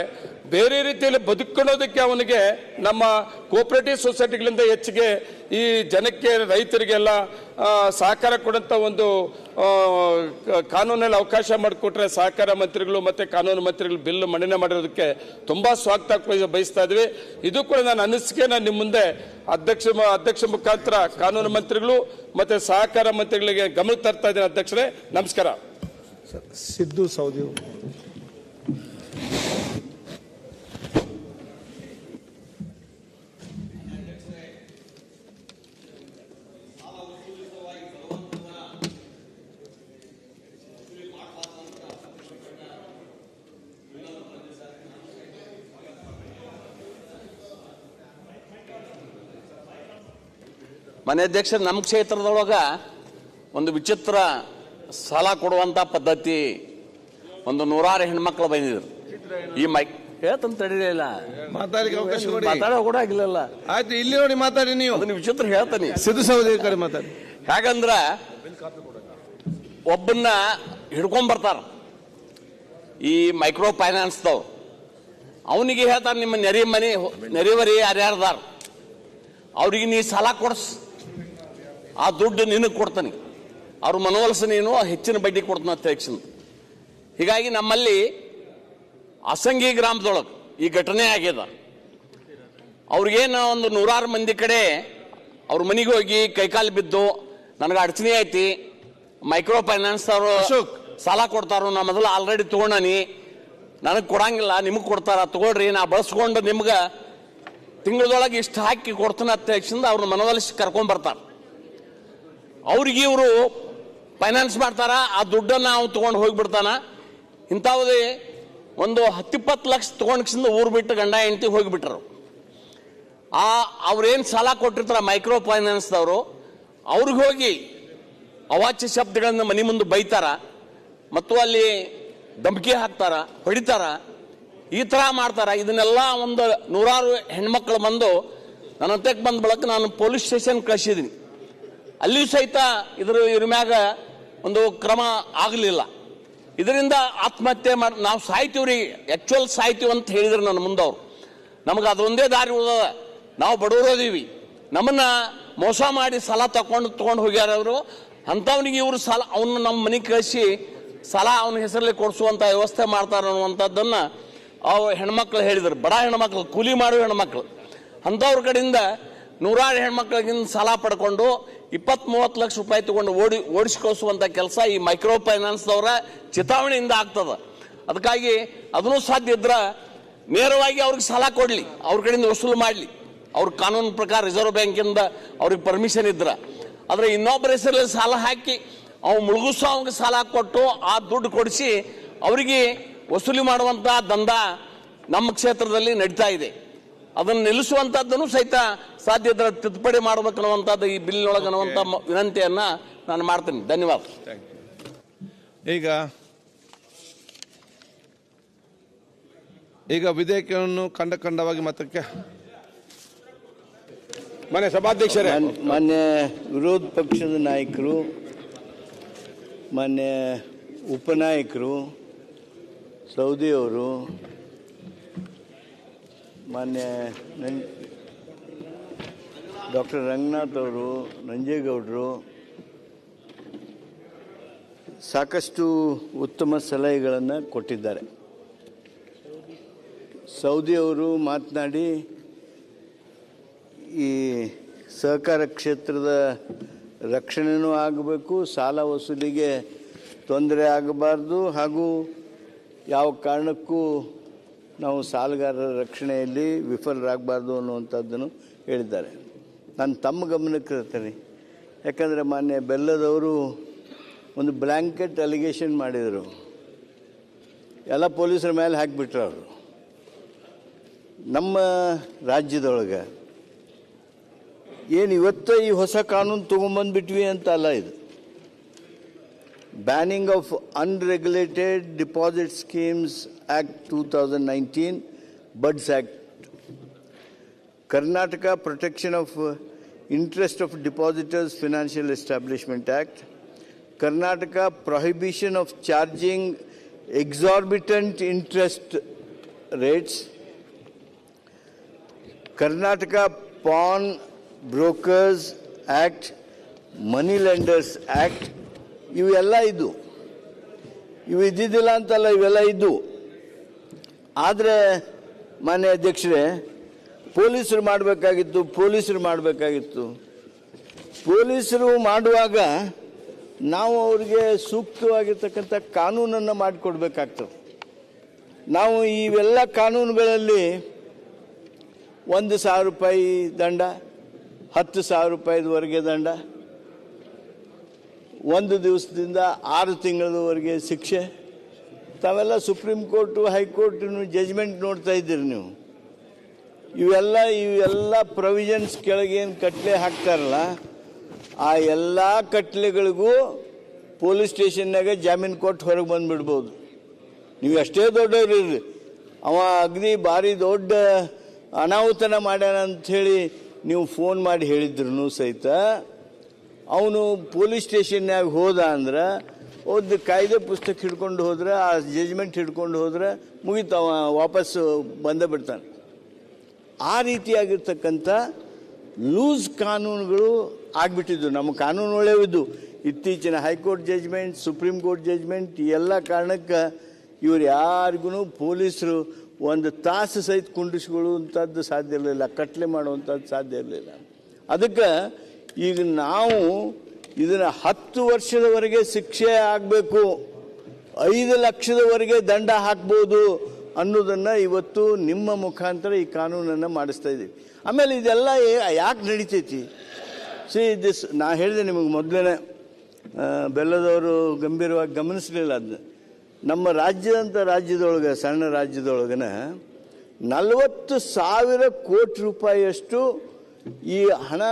ಬೇರೆ ರೀತಿಯಲ್ಲಿ ಬದುಕೊಳ್ಳೋದಕ್ಕೆ ಅವನಿಗೆ ನಮ್ಮ ಕೋಆಪರೇಟಿವ್ ಸೊಸೈಟಿಗಳಿಂದ ಹೆಚ್ಚಿಗೆ ಈ ಜನಕ್ಕೆ ರೈತರಿಗೆಲ್ಲ ಸಹಕಾರ ಕೊಡುವಂಥ ಒಂದು ಕಾನೂನಲ್ಲಿ ಅವಕಾಶ ಮಾಡಿಕೊಟ್ರೆ ಸಹಕಾರ ಮಂತ್ರಿಗಳು ಮತ್ತು ಕಾನೂನು ಮಂತ್ರಿಗಳು ಬಿಲ್ ಮಂಡನೆ ಮಾಡಿರೋದಕ್ಕೆ ತುಂಬ ಸ್ವಾಗತ ಬಯಸ್ತಾ ಇದ್ವಿ. ಇದು ಕೂಡ ನಾನು ಅನಿಸಿಕೆನ ನಿಮ್ಮ ಮುಂದೆ ಅಧ್ಯಕ್ಷ ಮುಖಾಂತರ ಕಾನೂನು ಮಂತ್ರಿಗಳು ಮತ್ತು ಸಹಕಾರ ಮಂತ್ರಿಗಳಿಗೆ ಗಮನಕ್ಕೆ ತರ್ತಾ ಇದ್ದೀನಿ. ಅಧ್ಯಕ್ಷರೇ ನಮಸ್ಕಾರ. ಸಿದ್ದು ಸೌದಿ. ಮನೆ ಅಧ್ಯಕ್ಷ, ನಮ್ಮ ಕ್ಷೇತ್ರದೊಳಗ ಒಂದು ವಿಚಿತ್ರ ಸಾಲ ಕೊಡುವಂತ ಪದ್ಧತಿ, ಒಂದು 100 ಹೆಣ್ಮಕ್ಳು ಬಂದಿದ್ರು. ಈ ಹೇಳ್ತಂತ ತಡೀಲಿಲ್ಲ, ಮಾತಾಡೋ ಕೂಡ ಆಗಿಲ್ಲ. ಆಯ್ತು, ಇಲ್ಲಿ ನೋಡಿ ಮಾತಾಡಿ ನೀವು. ಅದನ್ನ ವಿಚಿತ್ರ ಹೇಳ್ತಾನೆ. ಸಿದ್ದು ಸೌದಿ ಕಡೆ ಮಾತಾಡಿ. ಹೇಗಂದ್ರ ಒಬ್ಬನ್ನ ಹಿಡ್ಕೊಂಡ್ ಬರ್ತಾರ ಈ ಮೈಕ್ರೋ ಫೈನಾನ್ಸ್ದವ್ರು. ಅವನಿಗೆ ಹೇಳ್ತಾರೆ, ನಿಮ್ಮ ನೆರೆವರಿ ಯಾರ್ಯಾರ್ದಾರ ಅವ್ರಿಗೆ ನೀ ಸಾಲ ಕೊಡ್ಸ್, ಆ ದುಡ್ಡು ನಿನಗೆ ಕೊಡ್ತಾನೆ, ಅವ್ರ ಮನವೊಲಿಸಿ ನೀನು ಹೆಚ್ಚಿನ ಬಡ್ಡಿ ಕೊಡ್ತಾನ ಅಂತ ಹೇಳ್ಕೊಂಡು. ಹೀಗಾಗಿ ನಮ್ಮಲ್ಲಿ ಅಸಂಗಿ ಗ್ರಾಮದೊಳಗೆ ಈ ಘಟನೆ ಆಗ್ಯದ. ಅವ್ರಿಗೇನು ಒಂದು 100 ಮಂದಿ ಕಡೆ ಅವ್ರ ಮನೆಗೆ ಹೋಗಿ ಕೈಕಾಲು ಬಿದ್ದು, ನನಗೆ ಅಡಚಣೆ ಐತಿ, ಮೈಕ್ರೋ ಫೈನಾನ್ಸ್ ಅವರು ಸಾಲ ಕೊಡ್ತಾರೋ, ನಾ ಮೊದಲು ಆಲ್ರೆಡಿ ತಗೊಂಡನಿ, ನನಗೆ ಕೊಡಂಗಿಲ್ಲ, ನಿಮಗೆ ಕೊಡ್ತಾರ, ತಗೊಳ್ರಿ, ನಾ ಬಳಸ್ಕೊಂಡು ನಿಮ್ಗೆ ತಿಂಗಳದೊಳಗೆ ಇಷ್ಟು ಹಾಕಿ ಕೊಡ್ತಾನೆ ಅಂತ ಹೇಳ್ಕೊಂಡು ಅವ್ರನ್ನ ಮನವೊಲಿಸಿ ಕರ್ಕೊಂಡ್ಬರ್ತಾರೆ. ಅವ್ರಿಗೆ ಇವರು ಫೈನಾನ್ಸ್ ಮಾಡ್ತಾರ, ಆ ದುಡ್ಡನ್ನು ನಾವು ತೊಗೊಂಡು ಹೋಗಿಬಿಡ್ತಾನ. ಇಂಥವುದೇ ಒಂದು 10-20 ಲಕ್ಷ ತೊಗೊಂಡ್ಕಿಂದ ಊರು ಬಿಟ್ಟು ಗಂಡ ಹೆಂಡತಿ ಹೋಗಿಬಿಟ್ರು. ಅವ್ರೇನು ಸಾಲ ಕೊಟ್ಟಿರ್ತಾರ ಮೈಕ್ರೋ ಫೈನಾನ್ಸ್ದವರು, ಅವ್ರಿಗೆ ಹೋಗಿ ಅವಾಚ್ಯ ಶಬ್ದಗಳನ್ನು ಮನೆ ಮುಂದೆ ಬೈತಾರ, ಮತ್ತು ಅಲ್ಲಿ ಧಮಕಿ ಹಾಕ್ತಾರ, ಹೊಡಿತಾರ, ಈ ಥರ ಮಾಡ್ತಾರ. ಇದನ್ನೆಲ್ಲ ಒಂದು 100 ಹೆಣ್ಮಕ್ಳು ಬಂದು ನನ್ನ ಹತ್ತಕ್ಕೆ ಬಂದ ಬಳಕ ನಾನು ಪೊಲೀಸ್ ಸ್ಟೇಷನ್ ಕಳಿಸಿದ್ದೀನಿ. ಅಲ್ಲಿಯೂ ಸಹಿತ ಇದ್ರ ಮ್ಯಾಗ ಒಂದು ಕ್ರಮ ಆಗಲಿಲ್ಲ. ಇದರಿಂದ ಆತ್ಮಹತ್ಯೆ ಮಾಡಿ ನಾವು ಸಾಯ್ತೀವ್ರಿ, ಆ್ಯಕ್ಚುಯಲ್ ಸಾಯ್ತೀವಿ ಅಂತ ಹೇಳಿದ್ರು ನನ್ನ ಮುಂದವ್ರು. ನಮಗೆ ಅದೊಂದೇ ದಾರಿ ಉಳಿದ, ನಾವು ಬಡವರೋದೀವಿ, ನಮ್ಮನ್ನ ಮೋಸ ಮಾಡಿ ಸಾಲ ತಗೊಂಡು ಹೋಗ್ಯಾರ ಅವರು. ಅಂಥವ್ನಿಗೆ ಇವರು ಸಾಲ ಅವನು ನಮ್ಮ ಮನೆಗೆ ಕಳಿಸಿ ಸಾಲ ಅವನ ಹೆಸರಲ್ಲಿ ಕೊಡಿಸುವಂಥ ವ್ಯವಸ್ಥೆ ಮಾಡ್ತಾರೆ ಅನ್ನುವಂಥದ್ದನ್ನು ಅವು ಹೆಣ್ಮಕ್ಳು ಹೇಳಿದರು. ಬಡ ಹೆಣ್ಮಕ್ಳು, ಕೂಲಿ ಮಾಡುವ ಹೆಣ್ಮಕ್ಳು, ಅಂಥವ್ರ ಕಡೆಯಿಂದ 100 ಹೆಣ್ಮಕ್ಳಿಗಿಂದ ಸಾಲ ಪಡ್ಕೊಂಡು 20-30 ಲಕ್ಷ ರೂಪಾಯಿ ತಗೊಂಡು ಓಡಿಸ್ಕೊಳಿಸುವಂಥ ಕೆಲಸ ಈ ಮೈಕ್ರೋ ಫೈನಾನ್ಸ್ದವರ ಚಿತಾವಣೆಯಿಂದ ಆಗ್ತದೆ. ಅದಕ್ಕಾಗಿ ಅದನ್ನೂ ಸಾಧ್ಯ ಇದ್ರೆ ನೇರವಾಗಿ ಅವ್ರಿಗೆ ಸಾಲ ಕೊಡಲಿ, ಅವ್ರ ಕಡೆಯಿಂದ ವಸೂಲು ಮಾಡಲಿ, ಅವ್ರ ಕಾನೂನು ಪ್ರಕಾರ ರಿಸರ್ವ್ ಬ್ಯಾಂಕಿಂದ ಅವ್ರಿಗೆ ಪರ್ಮಿಷನ್ ಇದ್ರೆ. ಆದರೆ ಇನ್ನೊಬ್ಬರ ಹೆಸರಲ್ಲಿ ಸಾಲ ಹಾಕಿ ಅವು ಮುಳುಗಿಸೋ ಅವ್ರಿಗೆ ಸಾಲ ಕೊಟ್ಟು ಆ ದುಡ್ಡು ಕೊಡಿಸಿ ಅವರಿಗೆ ವಸೂಲಿ ಮಾಡುವಂಥ ದಂಧ ನಮ್ಮ ಕ್ಷೇತ್ರದಲ್ಲಿ ನಡೀತಾ ಇದೆ. ಅದನ್ನು ನಿಲ್ಲಿಸುವಂಥದ್ದನ್ನು ಸಹಿತ ಸಾಧ್ಯ ಇದ್ರೆ ತಿದ್ದುಪಡಿ ಮಾಡಬೇಕನ್ನುವಂಥದ್ದು ಈ ಬಿಲ್ನೊಳಗೆ ಅನ್ನುವಂಥ ವಿನಂತಿಯನ್ನು ನಾನು ಮಾಡ್ತೀನಿ. ಧನ್ಯವಾದ. ಈಗ ವಿಧೇಯಕವನ್ನು ಖಂಡವಾಗಿ ಮತಕ್ಕೆ ಮಾನ್ಯ ಸಭಾಧ್ಯಕ್ಷರೇ, ಮಾನ್ಯ ವಿರೋಧ ಪಕ್ಷದ ನಾಯಕರು, ಮಾನ್ಯ ಉಪನಾಯಕರು, ಸೌದಿಯವರು, ಮಾನ್ಯ ಡಾಕ್ಟರ್ ರಂಗನಾಥ್ ಅವರು, ನಂಜೇಗೌಡರು ಸಾಕಷ್ಟು ಉತ್ತಮ ಸಲಹೆಗಳನ್ನು ಕೊಟ್ಟಿದ್ದಾರೆ. ಸೌದಿಯವರು ಮಾತನಾಡಿ ಈ ಸಹಕಾರ ಕ್ಷೇತ್ರದ ರಕ್ಷಣೆಯೂ ಆಗಬೇಕು, ಸಾಲ ವಸೂಲಿಗೆ ತೊಂದರೆ ಆಗಬಾರ್ದು, ಹಾಗೂ ಯಾವ ಕಾರಣಕ್ಕೂ ನಾವು ಸಾಲಗಾರರ ರಕ್ಷಣೆಯಲ್ಲಿ ವಿಫಲರಾಗಬಾರ್ದು ಅನ್ನುವಂಥದ್ದನ್ನು ಹೇಳಿದ್ದಾರೆ. ನಾನು ತಮ್ಮ ಗಮನಕ್ಕೆ ತರ್ತೀನಿ. ಯಾಕಂದರೆ ಮಾನ್ಯ ಬೆಲ್ಲದವರು ಒಂದು ಬ್ಲ್ಯಾಂಕೆಟ್ ಅಲಿಗೇಷನ್ ಮಾಡಿದರು, ಎಲ್ಲ ಪೊಲೀಸರ ಮೇಲೆ ಹಾಕಿಬಿಟ್ರು. ಅವರು ನಮ್ಮ ರಾಜ್ಯದೊಳಗೆ ಏನು ಇವತ್ತು ಈ ಹೊಸ ಕಾನೂನು ತೊಗೊಂಬಂದ್ಬಿಟ್ವಿ ಅಂತ ಅಲ್ಲ. ಇದು banning of unregulated deposit schemes act 2019, buds act. Karnataka Protection of Interest of Depositors Financial Establishment Act, Karnataka Prohibition of Charging Exorbitant Interest Rates, Karnataka Pawn Brokers Act, Money Lenders Act, ಇವೆಲ್ಲ ಇದ್ದು ಇವು ಇದ್ದಿದ್ದಿಲ್ಲ ಅಂತಲ್ಲ, ಇವೆಲ್ಲ ಇದ್ದು. ಆದರೆ ಮಾನ್ಯ ಅಧ್ಯಕ್ಷರೇ, ಪೊಲೀಸರು ಮಾಡಬೇಕಾಗಿತ್ತು. ಪೊಲೀಸರು ಮಾಡುವಾಗ ನಾವು ಅವ್ರಿಗೆ ಸೂಕ್ತವಾಗಿರ್ತಕ್ಕಂಥ ಕಾನೂನನ್ನು ಮಾಡಿಕೊಡ್ಬೇಕಾಗ್ತದೆ. ನಾವು ಇವೆಲ್ಲ ಕಾನೂನುಗಳಲ್ಲಿ 1,000 ರೂಪಾಯಿ ದಂಡ, 10,000 ರೂಪಾಯಿವರೆಗೆ ದಂಡ, 1 ದಿವಸದಿಂದ 6 ತಿಂಗಳವರೆಗೆ ಶಿಕ್ಷೆ, ತಾವೆಲ್ಲ ಸುಪ್ರೀಂ ಕೋರ್ಟು ಹೈಕೋರ್ಟಿನ ಜಜ್ಮೆಂಟ್ ನೋಡ್ತಾ ಇದ್ದೀರಿ ನೀವು. ಇವೆಲ್ಲ ಪ್ರೊವಿಷನ್ಸ್ ಕೆಳಗೆ ಏನು ಕಟ್ಲೆ ಹಾಕ್ತಾರಲ್ಲ, ಆ ಎಲ್ಲ ಕಟ್ಲೆಗಳಿಗೂ ಪೊಲೀಸ್ ಸ್ಟೇಷನ್ನಾಗ ಜಾಮೀನು ಕೊಟ್ಟು ಹೊರಗೆ ಬಂದುಬಿಡ್ಬೋದು. ನೀವು ಎಷ್ಟೇ ದೊಡ್ಡವ್ರು ಇರ್ರಿ, ಅವ ಅಗ್ನಿ ಭಾರಿ ದೊಡ್ಡ ಅನಾಹುತನ ಮಾಡ್ಯಾನ ಅಂಥೇಳಿ ನೀವು ಫೋನ್ ಮಾಡಿ ಹೇಳಿದ್ರು ಸಹಿತ ಅವನು ಪೊಲೀಸ್ ಸ್ಟೇಷನ್ನಾಗ ಹೋದ ಅಂದ್ರೆ ಒಂದು ಕಾಯ್ದೆ ಪುಸ್ತಕ ಹಿಡ್ಕೊಂಡು ಹೋದ್ರೆ, ಆ ಜಜ್ಮೆಂಟ್ ಹಿಡ್ಕೊಂಡು ಹೋದ್ರೆ ಮುಗೀತು, ಅವ ವಾಪಸ್ಸು ಬಂದೇ ಬಿಡ್ತಾನೆ. ಆ ರೀತಿಯಾಗಿರ್ತಕ್ಕಂಥ ಲೂಸ್ ಕಾನೂನುಗಳು ಆಗಿಬಿಟ್ಟಿದ್ದು. ನಮ್ಮ ಕಾನೂನು ಒಳ್ಳೆಯವಿದ್ದು. ಇತ್ತೀಚಿನ high court judgment, supreme court judgment, ಈ ಎಲ್ಲ ಕಾರಣಕ್ಕೆ ಇವ್ರು ಯಾರಿಗೂ ಪೊಲೀಸರು 1 ತಾಸು ಸಹಿತ ಕುಂಡಿಸ್ಕೊಳ್ಳುವಂಥದ್ದು ಸಾಧ್ಯ ಇರಲಿಲ್ಲ, ಕಟ್ಲೆ ಮಾಡುವಂಥದ್ದು ಸಾಧ್ಯ ಇರಲಿಲ್ಲ. ಅದಕ್ಕೆ ಈಗ ನಾವು ಇದನ್ನು 10 ವರ್ಷದವರೆಗೆ ಶಿಕ್ಷೆ ಆಗಬೇಕು, 5 ಲಕ್ಷದವರೆಗೆ ದಂಡ ಹಾಕ್ಬೋದು ಅನ್ನೋದನ್ನು ಇವತ್ತು ನಿಮ್ಮ ಮುಖಾಂತರ ಈ ಕಾನೂನನ್ನು ಮಾಡಿಸ್ತಾ ಇದ್ದೀವಿ. ಆಮೇಲೆ ಇದೆಲ್ಲ ಯಾಕೆ ನಡೀತೈತಿ? ನಾ ಹೇಳಿದೆ ನಿಮಗೆ ಮೊದಲೇ, ಬೆಲ್ಲದವರು ಗಂಭೀರವಾಗಿ ಗಮನಿಸಲಿಲ್ಲ ಅದನ್ನ. ನಮ್ಮ ರಾಜ್ಯದೊಳಗೆ, ಸಣ್ಣ ರಾಜ್ಯದೊಳಗನ 40,000 ಕೋಟಿ ರೂಪಾಯಿಯಷ್ಟು ಈ ಹಣ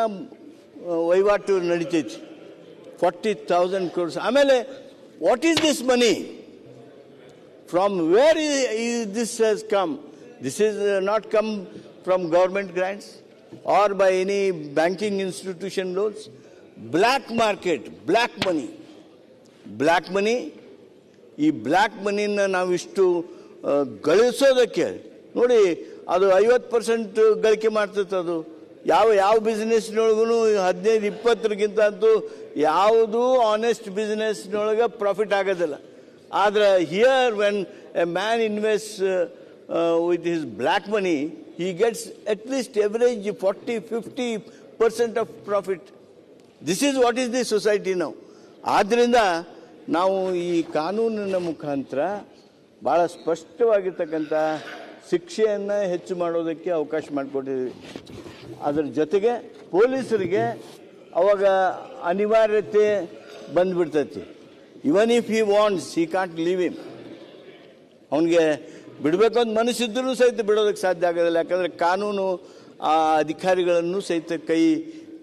ವಹಿವಾಟು ನಡೀತೈತಿ, 40,000 crores. ಆಮೇಲೆ what is this money? From where this has come? This is not come from government grants or by any banking institution loans. Black market, black money. ಈ ಬ್ಲ್ಯಾಕ್ ಮನಿನ ನಾವಿಷ್ಟು ಗಳಿಸೋದಕ್ಕೆ ನೋಡಿ, ಅದು 50% ಗಳಿಕೆ ಮಾಡ್ತೈತೆ. ಅದು ಯಾವ ಬಿಸ್ನೆಸ್ನೊಳಗೂ 15-20 ಅಂತೂ ಯಾವುದೂ ಆನೆಸ್ಟ್ ಬಿಸ್ನೆಸ್ನೊಳಗೆ ಪ್ರಾಫಿಟ್ ಆಗೋದಿಲ್ಲ. ಆದರೆ here when A man invest with his black money, he gets at least average 40-50% of profit. This is what is the society now. ಆದ್ದರಿಂದ ನಾವು ಈ ಕಾನೂನಿನ ಮುಖಾಂತರ ಭಾಳ ಸ್ಪಷ್ಟವಾಗಿರ್ತಕ್ಕಂಥ ಶಿಕ್ಷೆಯನ್ನು ಹೆಚ್ಚು ಮಾಡೋದಕ್ಕೆ ಅವಕಾಶ ಮಾಡಿಕೊಟ್ಟಿದ್ದೀವಿ. ಅದರ ಜೊತೆಗೆ ಪೊಲೀಸರಿಗೆ ಅವಾಗ ಅನಿವಾರ್ಯತೆ ಬಂದುಬಿಡ್ತೈತಿ. Even if he wants, he can't leave him. ಅವನಿಗೆ ಬಿಡಬೇಕು ಅಂತ ಮನಸ್ಸಿದ್ರೂ ಸಹಿತ ಬಿಡೋದಕ್ಕೆ ಸಾಧ್ಯ ಆಗೋದಿಲ್ಲ. ಯಾಕಂದರೆ ಕಾನೂನು ಆ ಅಧಿಕಾರಿಗಳನ್ನು ಸಹಿತ ಕೈ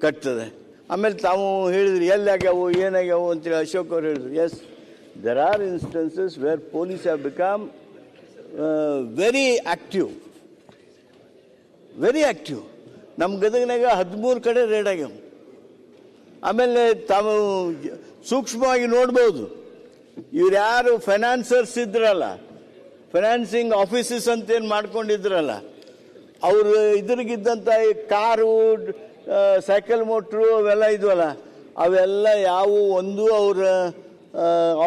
ಕಟ್ತದೆ. ಆಮೇಲೆ ತಾವು ಹೇಳಿದ್ರಿ ಎಲ್ಲಿ ಆಗ್ಯಾವು ಏನಾಗ್ಯಾವು ಅಂತೇಳಿ ಅಶೋಕ್ ಅವ್ರು ಹೇಳಿದ್ರು. Yes, there are instances where police have become very active. ನಮ್ಮ ಗದಗನಾಗ 13 ಕಡೆ ರೇಡ್ ಆಗ್ಯಾವ. ಆಮೇಲೆ ತಾವು ಸೂಕ್ಷ್ಮವಾಗಿ ನೋಡ್ಬೋದು, ಇವ್ರು ಯಾರು ಫೈನಾನ್ಸರ್ಸ್ ಇದ್ರಲ್ಲ, ಫೈನಾನ್ಸಿಂಗ್ ಆಫೀಸಸ್ ಅಂತೇನು ಮಾಡ್ಕೊಂಡಿದ್ರಲ್ಲ, ಅವರು ಇದ್ರಿಗಿದ್ದಂಥ ಕಾರು, ಸೈಕಲ್ ಮೋಟ್ರು ಅವೆಲ್ಲ ಇದ್ವಲ್ಲ, ಅವೆಲ್ಲ ಒಂದು ಅವರ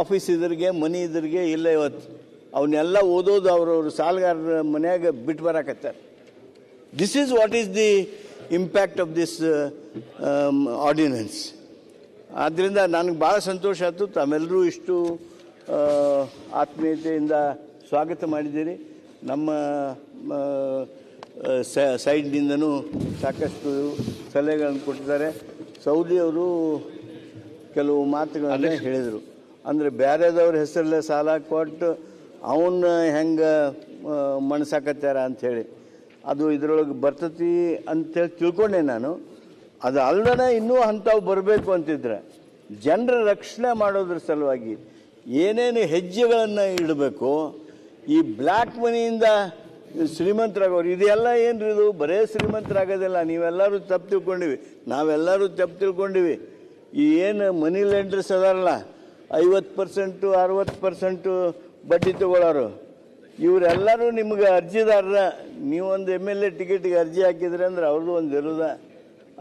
ಆಫೀಸ್ ಇದ್ರಿಗೆ, ಮನಿ ಇದ್ರಿಗೆ ಇಲ್ಲ. ಇವತ್ತು ಅವನ್ನೆಲ್ಲ ಓದೋದು ಅವ್ರವ್ರ ಸಾಲಗಾರರ ಮನೆಯಾಗ ಬಿಟ್ಟು ಬರಾಕತ್ತಾರೆ. This is what is the impact of this ordinance. ಆದ್ದರಿಂದ ನನಗೆ ಭಾಳ ಸಂತೋಷ ಆಯಿತು. ತಾವೆಲ್ಲರೂ ಇಷ್ಟು ಆತ್ಮೀಯತೆಯಿಂದ ಸ್ವಾಗತ ಮಾಡಿದ್ದೀರಿ. ನಮ್ಮ ಸೈಡ್ನಿಂದನೂ ಸಾಕಷ್ಟು ಸಲಹೆಗಳನ್ನು ಕೊಟ್ಟಿದ್ದಾರೆ. ಸೌದಿಯವರು ಕೆಲವು ಮಾತುಗಳನ್ನು ಹೇಳಿದರು. ಅಂದರೆ ಬೇರೆದವ್ರ ಹೆಸರಲ್ಲೇ ಸಾಲ ಕೊಟ್ಟು ಅವನ್ನ ಹೆಂಗೆ ಮಣಸಾಕತ್ಯಾರ ಅಂಥೇಳಿ, ಅದು ಇದರೊಳಗೆ ಬರ್ತತಿ ಅಂತೇಳಿ ತಿಳ್ಕೊಂಡೆ ನಾನು. ಅದು ಅಲ್ಲದೆ ಇನ್ನೂ ಅಂಥವು ಬರಬೇಕು ಅಂತಿದ್ರೆ ಜನರ ರಕ್ಷಣೆ ಮಾಡೋದ್ರ ಸಲುವಾಗಿ ಏನೇನು ಹೆಜ್ಜೆಗಳನ್ನು ಇಡಬೇಕು, ಈ ಬ್ಲ್ಯಾಕ್ ಮನಿಯಿಂದ ಶ್ರೀಮಂತರಾಗೋರು. ಇದೆಲ್ಲ ಏನ್ರಿ ಇದು? ಬರೇ ಶ್ರೀಮಂತರಾಗೋದಿಲ್ಲ. ನೀವೆಲ್ಲರೂ ತಪ್ಪು ತಿಳ್ಕೊಂಡಿವಿ, ನಾವೆಲ್ಲರೂ ತಪ್ಪು ತಿಳ್ಕೊಂಡಿವಿ. ಈ ಏನು ಮನಿ ಲೆಂಡರ್ಸ್ ಅದಾರಲ್ಲ, 50% 60% ಬಡ್ಡಿ ತಗೊಳ್ಳೋರು, ಇವರೆಲ್ಲರೂ ನಿಮ್ಗೆ ಅರ್ಜಿದಾರರ. ನೀವೊಂದು MLA ಟಿಕೆಟ್ಗೆ ಅರ್ಜಿ ಹಾಕಿದ್ರೆ ಅಂದ್ರೆ ಅವ್ರದ್ದು ಒಂದು ಇರೋದ.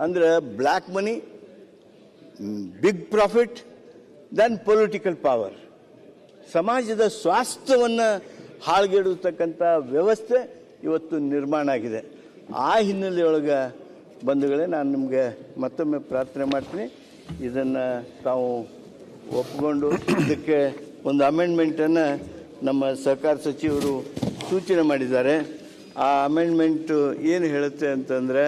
ಅಂದ್ರೆ black money, big profit, then political power. ಸಮಾಜದ ಸ್ವಾಸ್ಥ್ಯವನ್ನು ಹಾಳ್ಗೆಡುತ್ತಕ್ಕಂಥ ವ್ಯವಸ್ಥೆ ಇವತ್ತು ನಿರ್ಮಾಣ ಆಗಿದೆ. ಆ ಹಿನ್ನೆಲೆಯೊಳಗೆ ಬಂಧುಗಳೇ, ನಾನು ನಿಮಗೆ ಮತ್ತೊಮ್ಮೆ ಪ್ರಾರ್ಥನೆ ಮಾಡ್ತೀನಿ, ಇದನ್ನು ತಾವು ಒಪ್ಪಿಕೊಂಡು ಇದಕ್ಕೆ ಒಂದು ಅಮೆಂಡ್ಮೆಂಟನ್ನು ನಮ್ಮ ಸಹಕಾರ ಸಚಿವರು ಸೂಚನೆ ಮಾಡಿದ್ದಾರೆ. ಆ ಅಮೆಂಡ್ಮೆಂಟು ಏನು ಹೇಳುತ್ತೆ ಅಂತಂದರೆ,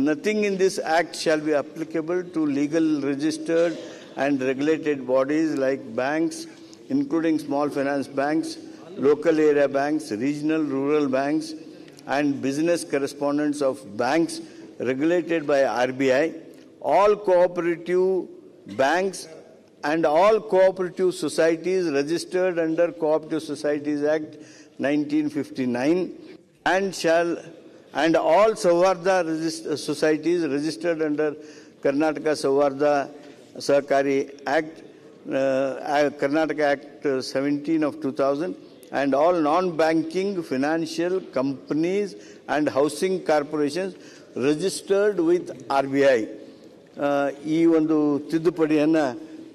nothing in this act shall be applicable to legal registered and regulated bodies like banks, including small finance banks, local area banks, regional rural banks, and business correspondents of banks regulated by RBI, all cooperative banks and all cooperative societies registered under Cooperative Societies Act 1959, and all Savarda societies registered under Karnataka Savarda Sahakari Act, Karnataka Act 17 of 2000, and all non-banking financial companies and housing corporations registered with RBI. ಈ ಒಂದು ತಿದ್ದುಪಡಿಯನ್ನು